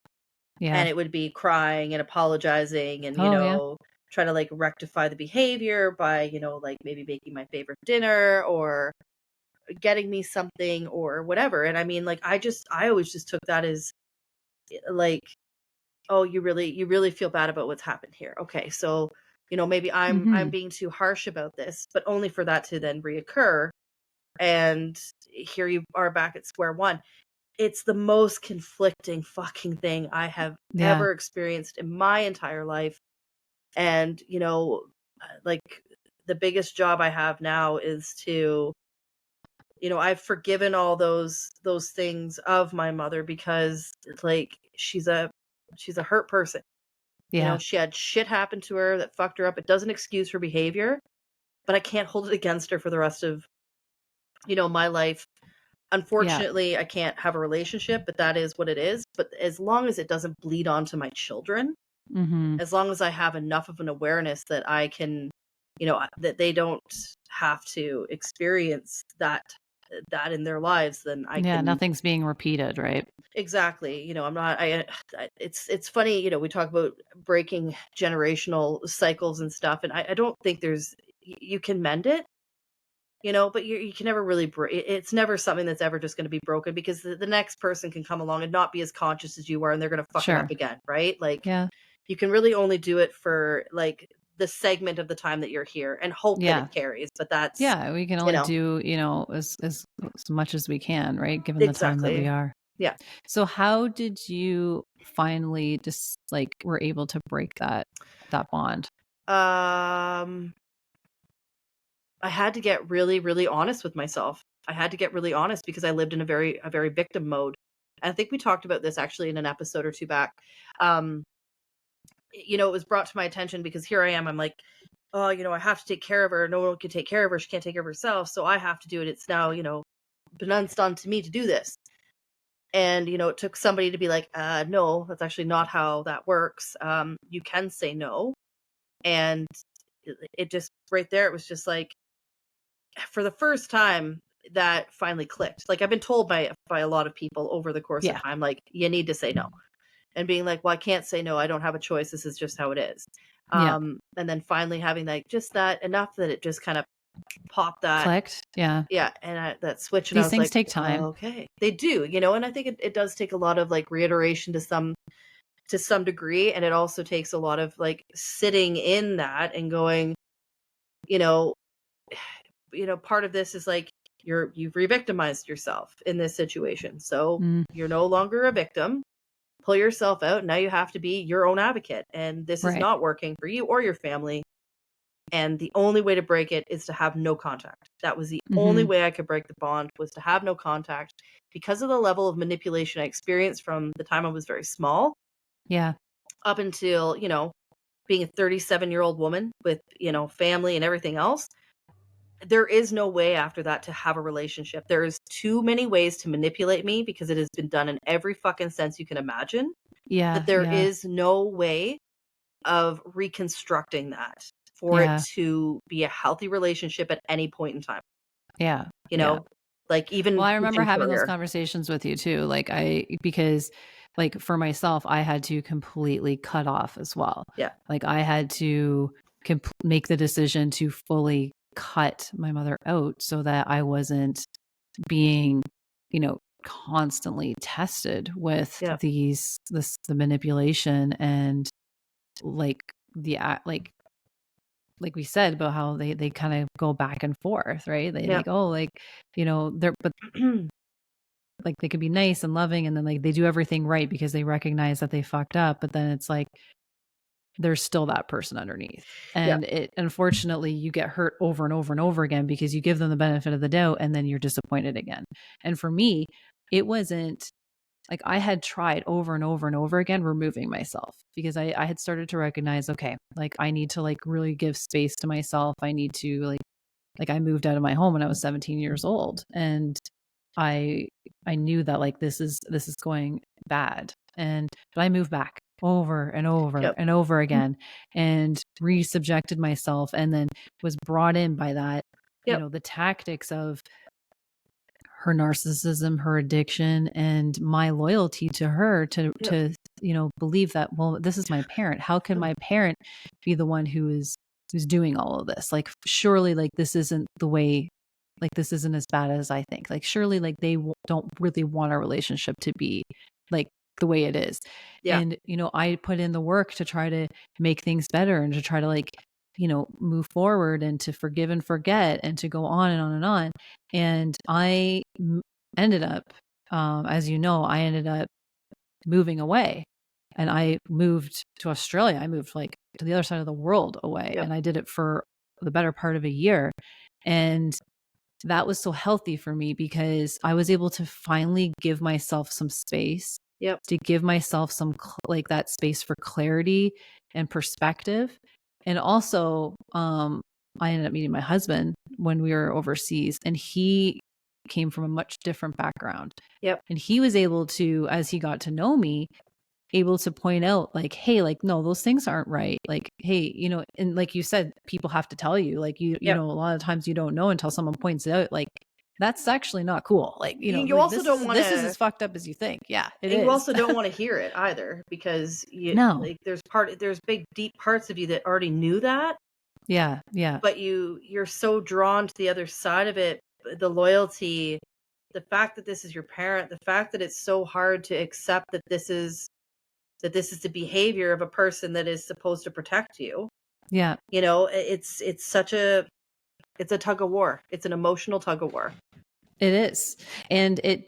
Yeah. And it would be crying and apologizing and try to rectify the behavior by maybe making my favorite dinner or getting me something or whatever. And I mean, I always just took that as oh, you really feel bad about what's happened here. Okay, so maybe I'm being too harsh about this, but only for that to then reoccur, and here you are back at square one. It's the most conflicting fucking thing I have ever experienced in my entire life. And the biggest job I have now is to I've forgiven all those things of my mother, because she's a hurt person. Yeah. She had shit happen to her that fucked her up. It doesn't excuse her behavior, but I can't hold it against her for the rest of my life. Unfortunately, I can't have a relationship, but that is what it is. But as long as it doesn't bleed onto my children, as long as I have enough of an awareness that I can, that they don't have to experience that in their lives, then I can. Nothing's being repeated, right? Exactly. I'm not, it's funny, we talk about breaking generational cycles and stuff. And I don't think you can mend it, but you can never really it's never something that's ever just going to be broken, because the next person can come along and not be as conscious as you are, and they're going to fuck it up again. Right. You can really only do it for the segment of the time that you're here and hope that it carries. But that's, we can only do, as much as we can, right? Given the time that we are. Yeah. So how did you finally just were able to break that bond? I had to get really, really honest with myself. I had to get really honest, because I lived in a very victim mode. I think we talked about this actually in an episode or two back. It was brought to my attention because here I am. I'm like, oh, I have to take care of her. No one can take care of her. She can't take care of herself. So I have to do it. It's now, benunced onto me to do this. And, it took somebody to be like, no, that's actually not how that works. You can say no. And it just right there, it was just for the first time that finally clicked. I've been told by a lot of people over the course of time, you need to say no. And being like, well, I can't say no. I don't have a choice. This is just how it is. And then finally having just that enough that it just kind of popped that. Clicked. Yeah. Yeah. And that switch. And these things take time. Okay. They do, and I think it does take a lot of reiteration to some degree. And it also takes a lot of sitting in that and going, part of this is you've re-victimized yourself in this situation. So you're no longer a victim. Pull yourself out. Now you have to be your own advocate. And this is not working for you or your family. And the only way to break it is to have no contact. That was the only way I could break the bond, was to have no contact, because of the level of manipulation I experienced from the time I was very small. Yeah. Up until, you know, being a 37-year-old woman with, you know, family and everything else. There is no way after that to have a relationship. There is too many ways to manipulate me, because it has been done in every fucking sense you can imagine. Yeah. That there is no way of reconstructing that for it to be a healthy relationship at any point in time. Yeah. You know, like even. Well, I remember having those conversations with you too. Like because like for myself, I had to completely cut off as well. Yeah. Like I had to make the decision to fully cut my mother out so that I wasn't being, you know, constantly tested with the manipulation and like like we said about how they kind of go back and forth, right? They like, oh, like, you know, they're, but like they could be nice and loving, and then like they do everything right because they recognize that they fucked up, but then it's like there's still that person underneath. And it, unfortunately, you get hurt over and over and over again because you give them the benefit of the doubt and then you're disappointed again. And for me, it wasn't like I had tried over and over and over again removing myself, because I had started to recognize, okay, like I need to like really give space to myself. I need to like I moved out of my home when I was 17 years old, and I knew that like this is going bad. But I moved back over and over and over again and resubjected myself, and then was brought in by that, you know, the tactics of her narcissism, her addiction, and my loyalty to her to you know, believe that, well, this is my parent. How can my parent be the one who's doing all of this? Like, surely, like, this isn't the way, like, this isn't as bad as I think. Like, surely, like, they don't really want our relationship to be like the way it is. And, you know, I put in the work to try to make things better and to try to like, you know, move forward and to forgive and forget and to go on and on and on. And I ended up, as you know, I ended up moving away, and I moved to Australia. I moved like to the other side of the world away, and I did it for the better part of a year. And that was so healthy for me because I was able to finally give myself some space, to give myself some like that space for clarity and perspective. And also, I ended up meeting my husband when we were overseas, and he came from a much different background. And he was able to, as he got to know me, able to point out like, hey, like, no, those things aren't right. Like, hey, you know, and like you said, people have to tell you, like, you know, a lot of times you don't know until someone points it out. Like, that's actually not cool. Like, you know, you like, also don't want to, this is as fucked up as you think. Yeah, it is. You also don't want to hear it either, because like there's big deep parts of you that already knew that. Yeah. But you're so drawn to the other side of it, the loyalty, the fact that this is your parent, the fact that it's so hard to accept that this is the behavior of a person that is supposed to protect you. Yeah. You know, it's a tug of war. It's an emotional tug of war. It is. And it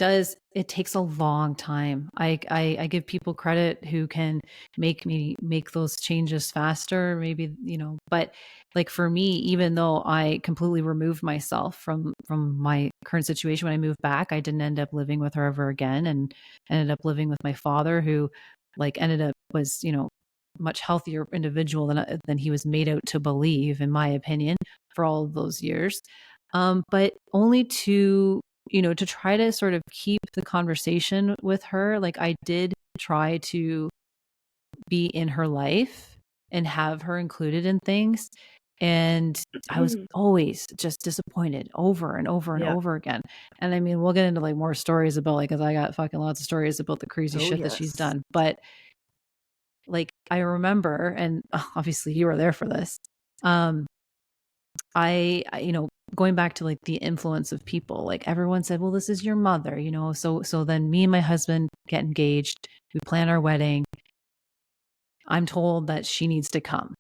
takes a long time. I give people credit who can make those changes faster, maybe, you know, but like for me, even though I completely removed myself from my current situation, when I moved back, I didn't end up living with her ever again, and ended up living with my father, who like was, you know, much healthier individual than he was made out to believe, in my opinion, for all of those years. But only to, you know, to try to sort of keep the conversation with her. Like I did try to be in her life and have her included in things. And I was always just disappointed over and over and over again. And I mean, we'll get into like more stories about, like, 'cause I got fucking lots of stories about the crazy shit that she's done. But like, I remember, and obviously you were there for this. I, you know, going back to like the influence of people, like everyone said, well, this is your mother, you know? So then me and my husband get engaged, we plan our wedding. I'm told that she needs to come.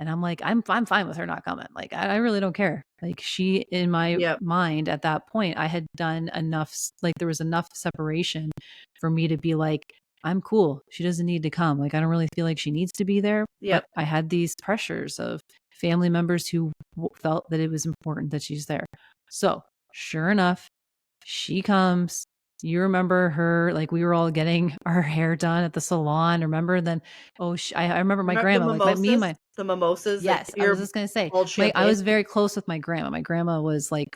And I'm like, I'm fine with her not coming. Like, I really don't care. Like she, in my mind at that point, I had done enough, like there was enough separation for me to be like, I'm cool. She doesn't need to come. Like, I don't really feel like she needs to be there. But I had these pressures of family members who felt that it was important that she's there. So sure enough, she comes. You remember her, like we were all getting our hair done at the salon. Remember then? Oh, I remember my grandma, like the mimosas. Yes, I was just gonna say, I was very close with my grandma. My grandma was like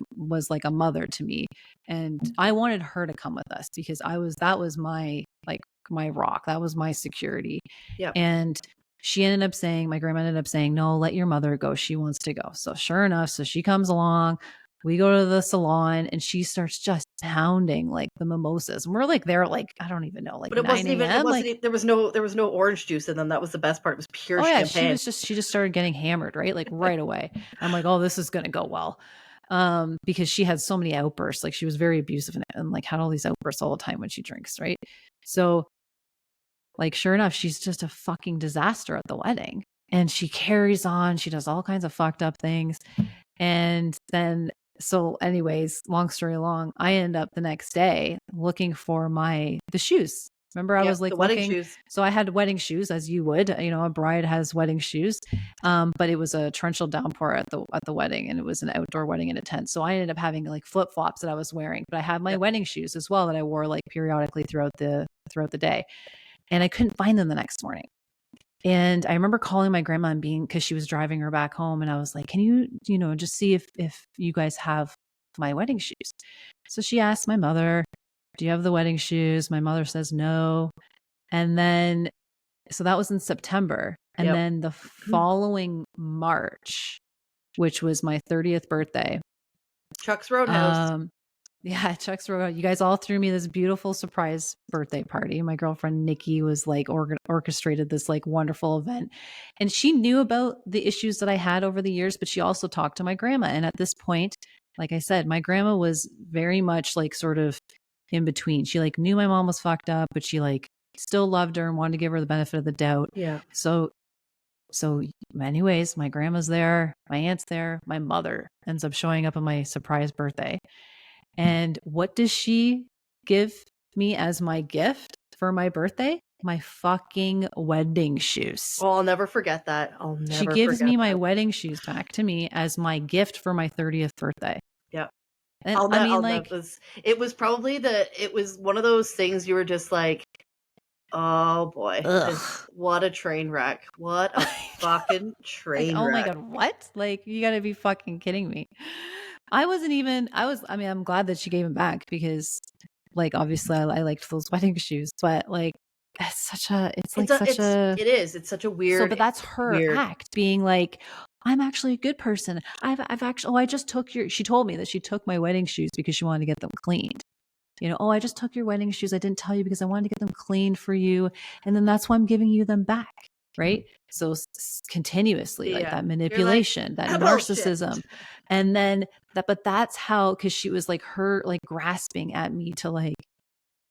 a mother to me, and I wanted her to come with us because that was my my rock. That was my security. Yeah. And my grandma ended up saying, no, let your mother go. She wants to go. So sure enough, so she comes along. We go to the salon and she starts just pounding like the mimosas. And we're like there like, I don't even know, like but it wasn't even there was no orange juice in them. That was the best part. It was pure champagne. She just started getting hammered, right? Like right away. I'm like, oh, this is gonna go well. Because she had so many outbursts. Like she was very abusive and like had all these outbursts all the time when she drinks, right? So like sure enough, she's just a fucking disaster at the wedding. And she carries on, she does all kinds of fucked up things. And then so anyways, long story long, I end up the next day looking for the shoes. Remember, I was like looking. Shoes. So I had wedding shoes, as you would. You know, a bride has wedding shoes, but it was a torrential downpour at the wedding, and it was an outdoor wedding in a tent. So I ended up having like flip flops that I was wearing, but I had my wedding shoes as well that I wore like periodically throughout the day, and I couldn't find them the next morning. And I remember calling my grandma and because she was driving her back home, and I was like, can you just see if you guys have my wedding shoes? So she asked my mother, do you have the wedding shoes? My mother says no. And then, so that was in September. And then the following March, which was my 30th birthday. Chuck's Roadhouse. Yeah, Chuck's Roadhouse. You guys all threw me this beautiful surprise birthday party. My girlfriend Nikki was like orchestrated this like wonderful event. And she knew about the issues that I had over the years, but she also talked to my grandma. And at this point, like I said, my grandma was very much like sort of in between. She like knew my mom was fucked up, but she like still loved her and wanted to give her the benefit of the doubt. Yeah. So anyways, my grandma's there, my aunt's there, my mother ends up showing up on my surprise birthday. And what does she give me as my gift for my birthday? My fucking wedding shoes. Oh, I'll never forget that. She gives me my wedding shoes back to me as my gift for my 30th birthday. Yeah. And it was probably it was one of those things you were just like, oh boy, what a train wreck. What a fucking train wreck. Oh my God, what? Like, you gotta be fucking kidding me. I'm glad that she gave them back because like, obviously I liked those wedding shoes, but like, it's such a weird, but that's her act being like, I'm actually a good person. She told me that she took my wedding shoes because she wanted to get them cleaned. I just took your wedding shoes. I didn't tell you because I wanted to get them cleaned for you. And then that's why I'm giving you them back. Right. So continuously like that manipulation, that narcissism. Shit. And then but that's how, cause she was like her, like grasping at me to like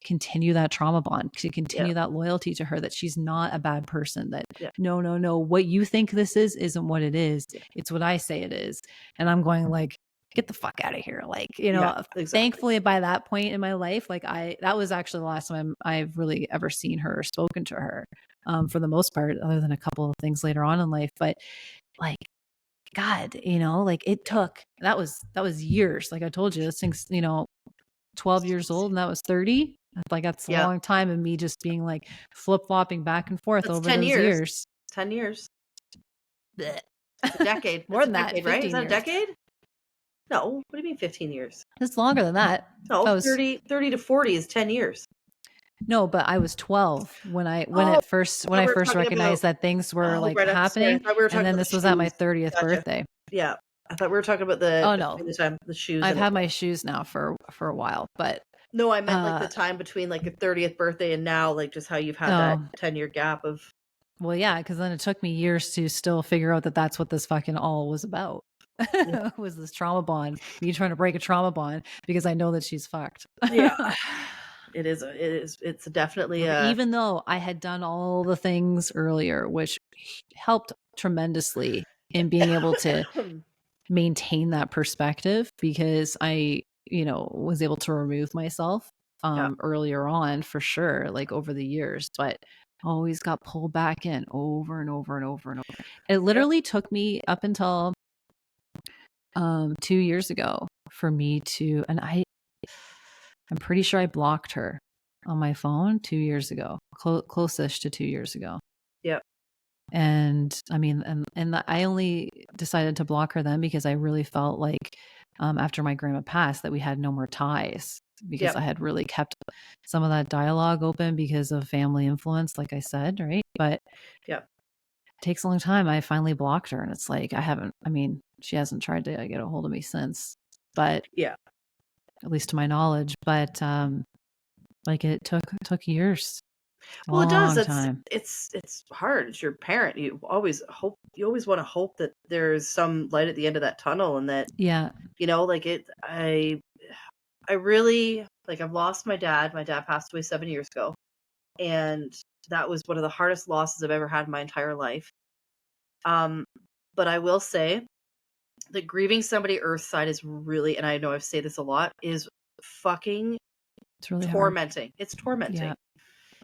continue that trauma bond, to continue that loyalty to her, that she's not a bad person, that no, what you think this isn't what it is. It's what I say it is. And I'm going like, get the fuck out of here. Like, exactly. Thankfully by that point in my life, like that was actually the last time I've really ever seen her or spoken to her, for the most part, other than a couple of things later on in life. But like, God, like it took, that was years. Like I told you, this thing's, 12 years old and that was 30. Like that's a long time of me just being like flip-flopping back and forth over 10 those years. 10 years. Blech. It's a decade. More than that, decade, right? Is that a decade? No, what do you mean 15 years? It's longer than that. No, 30 to 40 is 10 years. No, but I was 12 when I first recognized that things were like happening. And then this was at my 30th birthday. Yeah. I thought we were talking about the shoes. I've had my shoes now for a while, but no, I meant like the time between like your 30th birthday and now, like just how you've had that 10-year gap of. Well, yeah, because then it took me years to still figure out that that's what this fucking all was about. Was this trauma bond? Me trying to break a trauma bond because I know that she's fucked. Yeah. It's definitely even though I had done all the things earlier, which helped tremendously in being able to maintain that perspective, because I, was able to remove myself earlier on for sure, like over the years. But always got pulled back in over and over and over and over. It literally took me up until 2 years ago for me to, and I'm pretty sure I blocked her on my phone 2 years ago, close-ish to 2 years ago. Yep. And I mean, I only decided to block her then because I really felt like after my grandma passed that we had no more ties, because I had really kept some of that dialogue open because of family influence, like I said, right? But Yep. it takes a long time. I finally blocked her, and it's like she hasn't tried to get a hold of me since, but yeah, at least to my knowledge. But like it took years. Well, it does. Time. It's hard. It's your parent. You always want to hope that there's some light at the end of that tunnel, and that like it. I really, like, I've lost my dad. My dad passed away 7 years ago, and that was one of the hardest losses I've ever had in my entire life. But I will say that grieving somebody earthside is really, and I know I've said this a lot, is fucking really tormenting. Hard. It's tormenting.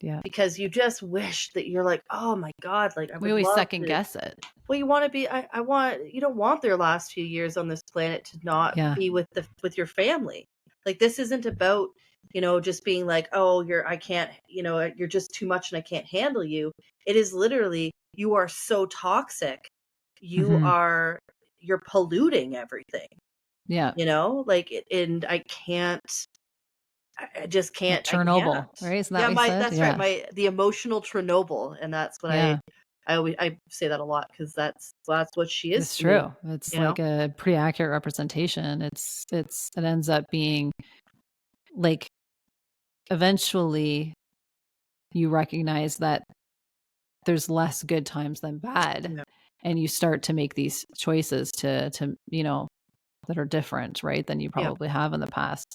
Yeah. Because you just wish that you're like, oh my God, like we always second guess it. Well, you want to be, you don't want their last few years on this planet to not be with your family. Like, this isn't about, just being like, oh, I can't, you're just too much and I can't handle you. It is literally, you are so toxic. You're polluting everything. Yeah. And I just can't. Chernobyl, right? Isn't that what you said? That's right. The emotional Chernobyl, and that's what I say that a lot, because that's what she is. It's true. It's like a pretty accurate representation. It ends up being like, eventually you recognize that there's less good times than bad, and you start to make these choices to that are different, right, than you probably have in the past.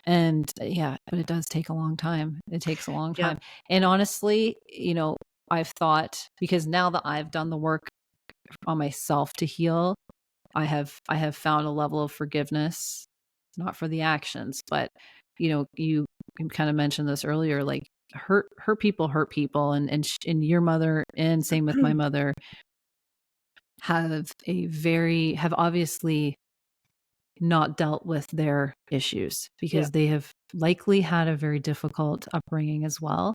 And but it does take a long time. It takes a long time. And honestly, I've thought, because now that I've done the work on myself to heal, I have found a level of forgiveness, not for the actions, but you kind of mentioned this earlier, like hurt people, and your mother, and same with my mother, have obviously not dealt with their issues, because they have likely had a very difficult upbringing as well,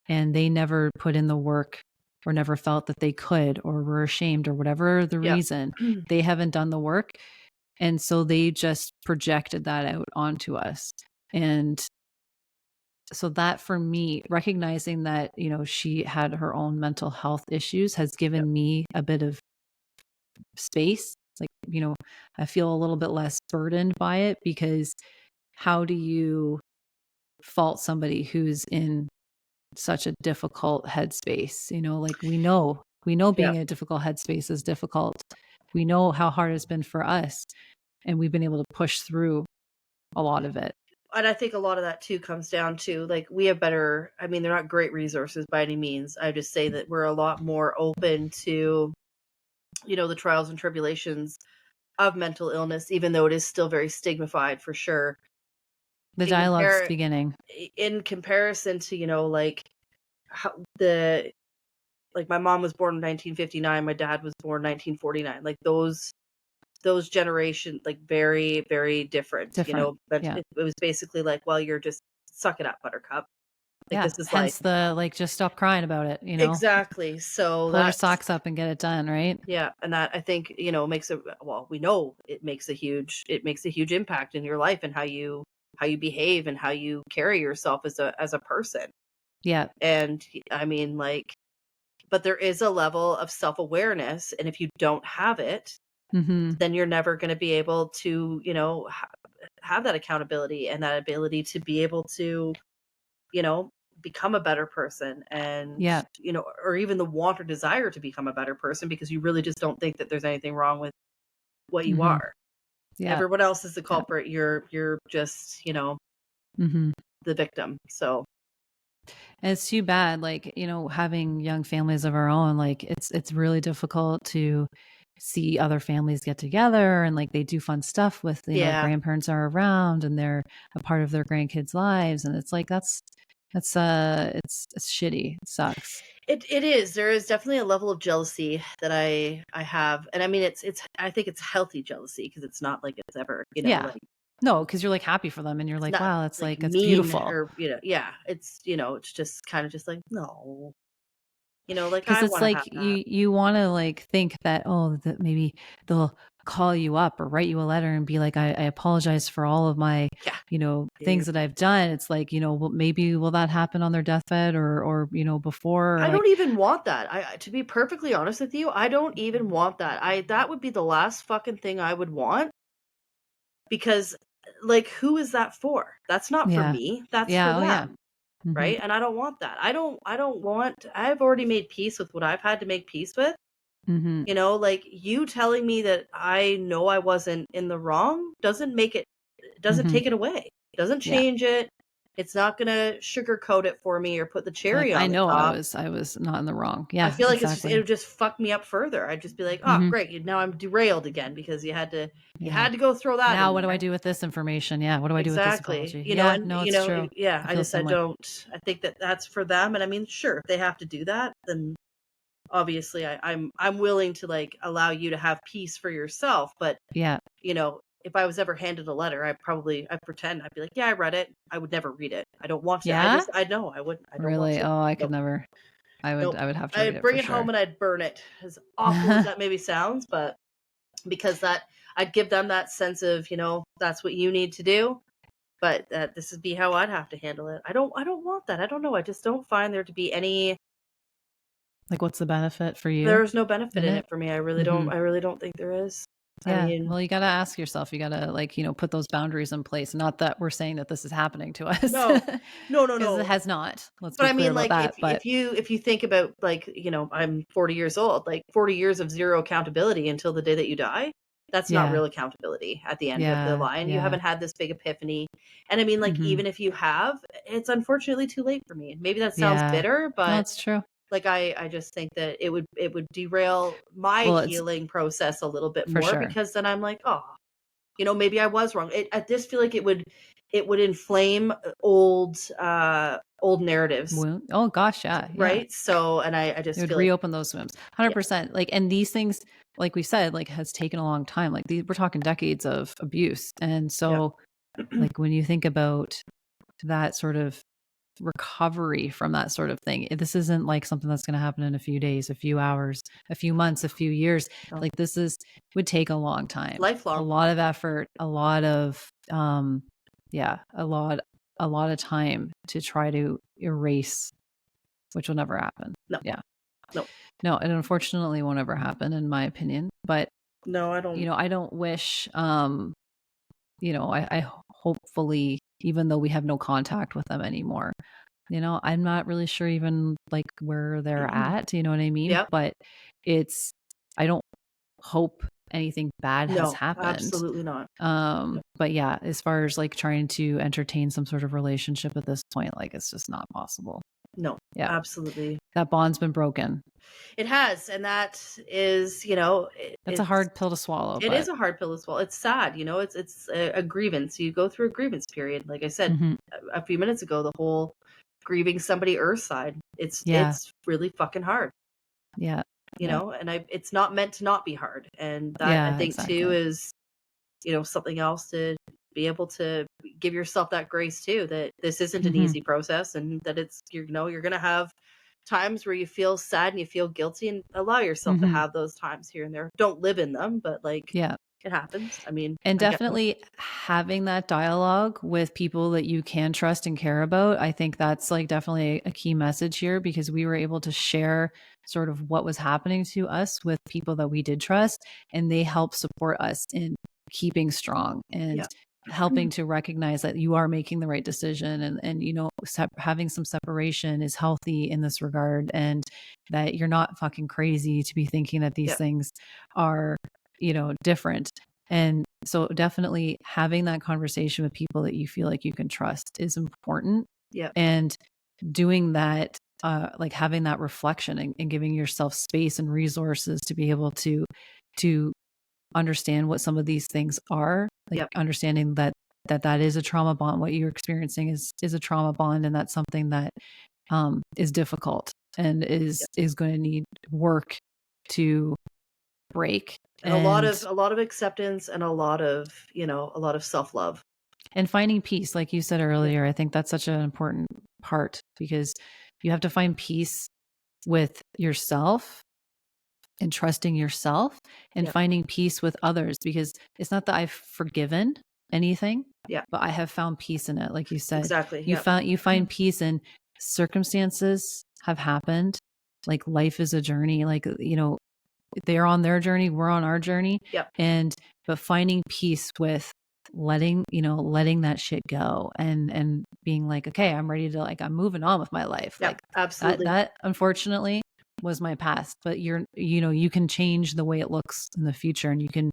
and they never put in the work, or never felt that they could, or were ashamed, or whatever the reason. They haven't done the work, and so they just projected that out onto us. And so that, for me, recognizing that she had her own mental health issues, has given me a bit of space. Like, I feel a little bit less burdened by it, because how do you fault somebody who's in such a difficult headspace? Like, we know being in a difficult headspace is difficult. We know how hard it's been for us, and we've been able to push through a lot of it. And I think a lot of that too comes down to, like, we have better, they're not great resources by any means. I just say that we're a lot more open to, the trials and tribulations of mental illness, even though it is still very stigmatized, for sure. The dialogue's beginning. In comparison to, like, my mom was born in 1959, my dad was born in 1949. Like, those generations, like, very, very different. But it was basically like, well, you're just suck it up, buttercup. Like, this is hence the just stop crying about it. Exactly. So pull your socks up and get it done, right? Yeah, and that, I think, makes we know it makes a huge impact in your life, and how you behave and how you carry yourself as a person. Yeah. And but there is a level of self-awareness, and if you don't have it, then you're never going to be able to, have that accountability and that ability to be able to, become a better person, and, or even the want or desire to become a better person, because you really just don't think that there's anything wrong with what you are. Yeah. Everyone else is the culprit. You're just, the victim. So. And it's too bad, like, having young families of our own, like, it's really difficult to see other families get together, and like they do fun stuff with, grandparents are around, and they're a part of their grandkids' lives. And it's like, that's It's shitty. It sucks. It is. There is definitely a level of jealousy that I have, and I mean, it's I think it's healthy jealousy because it's not like it's ever, like no, because you're like happy for them and you're like, wow, it's like it's mean beautiful, or it's it's just kind of just like no, like because I it's want to like have that. you want to like think that that maybe they'll call you up or write you a letter and be like, I apologize for all of my things that I've done. It's like, well, maybe will that happen on their deathbed or before? Or I don't even want that. To be perfectly honest with you, I don't even want that. That would be the last fucking thing I would want, because like, who is that for? That's not for me. That's for them. Mm-hmm. Right? And I don't want that. I don't want, I've already made peace with what I've had to make peace with. Mm-hmm. Like you telling me that I know I wasn't in the wrong doesn't make it, doesn't take it away. Doesn't change it. It's not gonna sugarcoat it for me or put the cherry on I know the top. I was not in the wrong. Yeah, I feel like it would just fuck me up further. I'd just be like, oh, great, now I'm derailed again because you had to go throw that. Now what do I do with this information? Yeah, what do I do with this apology? It's true. Yeah, I think that that's for them, and I mean, sure, if they have to do that, then obviously I'm willing to like allow you to have peace for yourself. But if I was ever handed a letter, I'd pretend. I'd be like, yeah, I read it. I would never read it. I don't want to. I know I wouldn't. I don't really want to. I could never. I would have to read I'd bring it home and I'd burn it, as awful as that maybe sounds, but because I'd give them that sense of, that's what you need to do, but this would be how I'd have to handle it. I don't want that. I don't know. I just don't find there to be any, like, what's the benefit for you? There's no benefit in it for me. I really don't. I really don't think there is. Yeah. I mean, well, you got to ask yourself, you got to like, put those boundaries in place. Not that we're saying that this is happening to us. No. It has not. Let's but be I clear mean, like, about that. if you think about, like, I'm 40 years old, like 40 years of zero accountability until the day that you die. That's not real accountability at the end of the line. You haven't had this big epiphany. And I mean, like, even if you have, it's unfortunately too late for me. Maybe that sounds bitter, but that's true. Like, I just think that it would derail my healing process a little bit more, because then I'm like, oh, maybe I was wrong. I just feel like it would inflame old narratives. Oh gosh, yeah. Right. So, and I just would reopen those wounds, 100%. Like, and these things, like we said, like has taken a long time. Like we're talking decades of abuse, and so like when you think about that sort of recovery from that sort of thing, this isn't like something that's going to happen in a few days, a few hours, a few months, a few years. Like this would take a long time, lifelong, a lot of effort, a lot of a lot of time to try to erase, which will never happen. No, it unfortunately won't ever happen, in my opinion. But no, I don't. I don't wish. I hopefully, even though we have no contact with them anymore, I'm not really sure even like where they're at. You know what I mean? Yeah. But I don't hope anything bad has happened. Absolutely not. But yeah, as far as like trying to entertain some sort of relationship at this point, like it's just not possible. No. Yeah. Absolutely. That bond's been broken. It has, and that is, it's a hard pill to swallow. It is a hard pill to swallow. It's sad, it's a grievance. You go through a grievance period. Like I said a few minutes ago, the whole grieving somebody earthside. It's really fucking hard. Yeah. And it's not meant to not be hard. And that, I think too, is, something else to be able to give yourself that grace too, that this isn't an easy process, and that it's, you're going to have times where you feel sad and you feel guilty, and allow yourself to have those times here and there. Don't live in them, but like, it happens. I mean, and definitely having that dialogue with people that you can trust and care about. I think that's like definitely a key message here, because we were able to share sort of what was happening to us with people that we did trust, and they helped support us in keeping strong and helping to recognize that you are making the right decision, and having some separation is healthy in this regard, and that you're not fucking crazy to be thinking that these things are different. And so definitely having that conversation with people that you feel like you can trust is important. And doing that, like having that reflection and giving yourself space and resources to be able to understand what some of these things are, like understanding that that is a trauma bond. What you're experiencing is a trauma bond, and that's something that is difficult and is going to need work to break. And a lot of acceptance and a lot of self-love. And finding peace, like you said earlier, I think that's such an important part, because you have to find peace with yourself and trusting yourself and finding peace with others, because it's not that I've forgiven anything, but I have found peace in it. Like you said, exactly. You find peace in circumstances have happened. Like life is a journey, like, they're on their journey, we're on our journey. But finding peace with letting that shit go and being like, okay, I'm ready to, like, I'm moving on with my life. Like, absolutely. That unfortunately was my past, but you can change the way it looks in the future, and you can,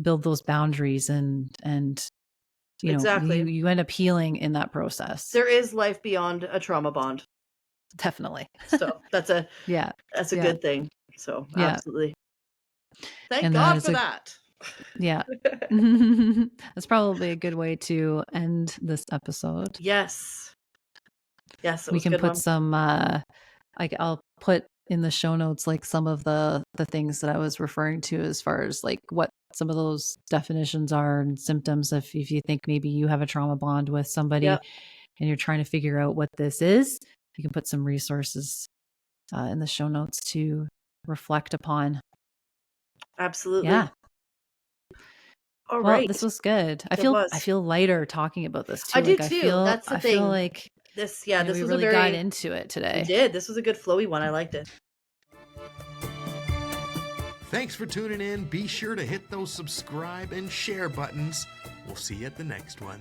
build those boundaries and exactly. you end up healing in that process. There is life beyond a trauma bond. Definitely. So that's a good thing. So absolutely. Thank God for that. Yeah. That's probably a good way to end this episode. Yes. We can put some I'll put in the show notes like some of the things that I was referring to as far as like what some of those definitions are and symptoms. If you think maybe you have a trauma bond with somebody and you're trying to figure out what this is, you can put some resources in the show notes to reflect upon. Absolutely. Yeah. All well, right. This was good. I feel lighter talking about this too. I do too. That's the thing. I feel like this we was really got into it today. We did. This was a good flowy one. I liked it. Thanks for tuning in. Be sure to hit those subscribe and share buttons. We'll see you at the next one.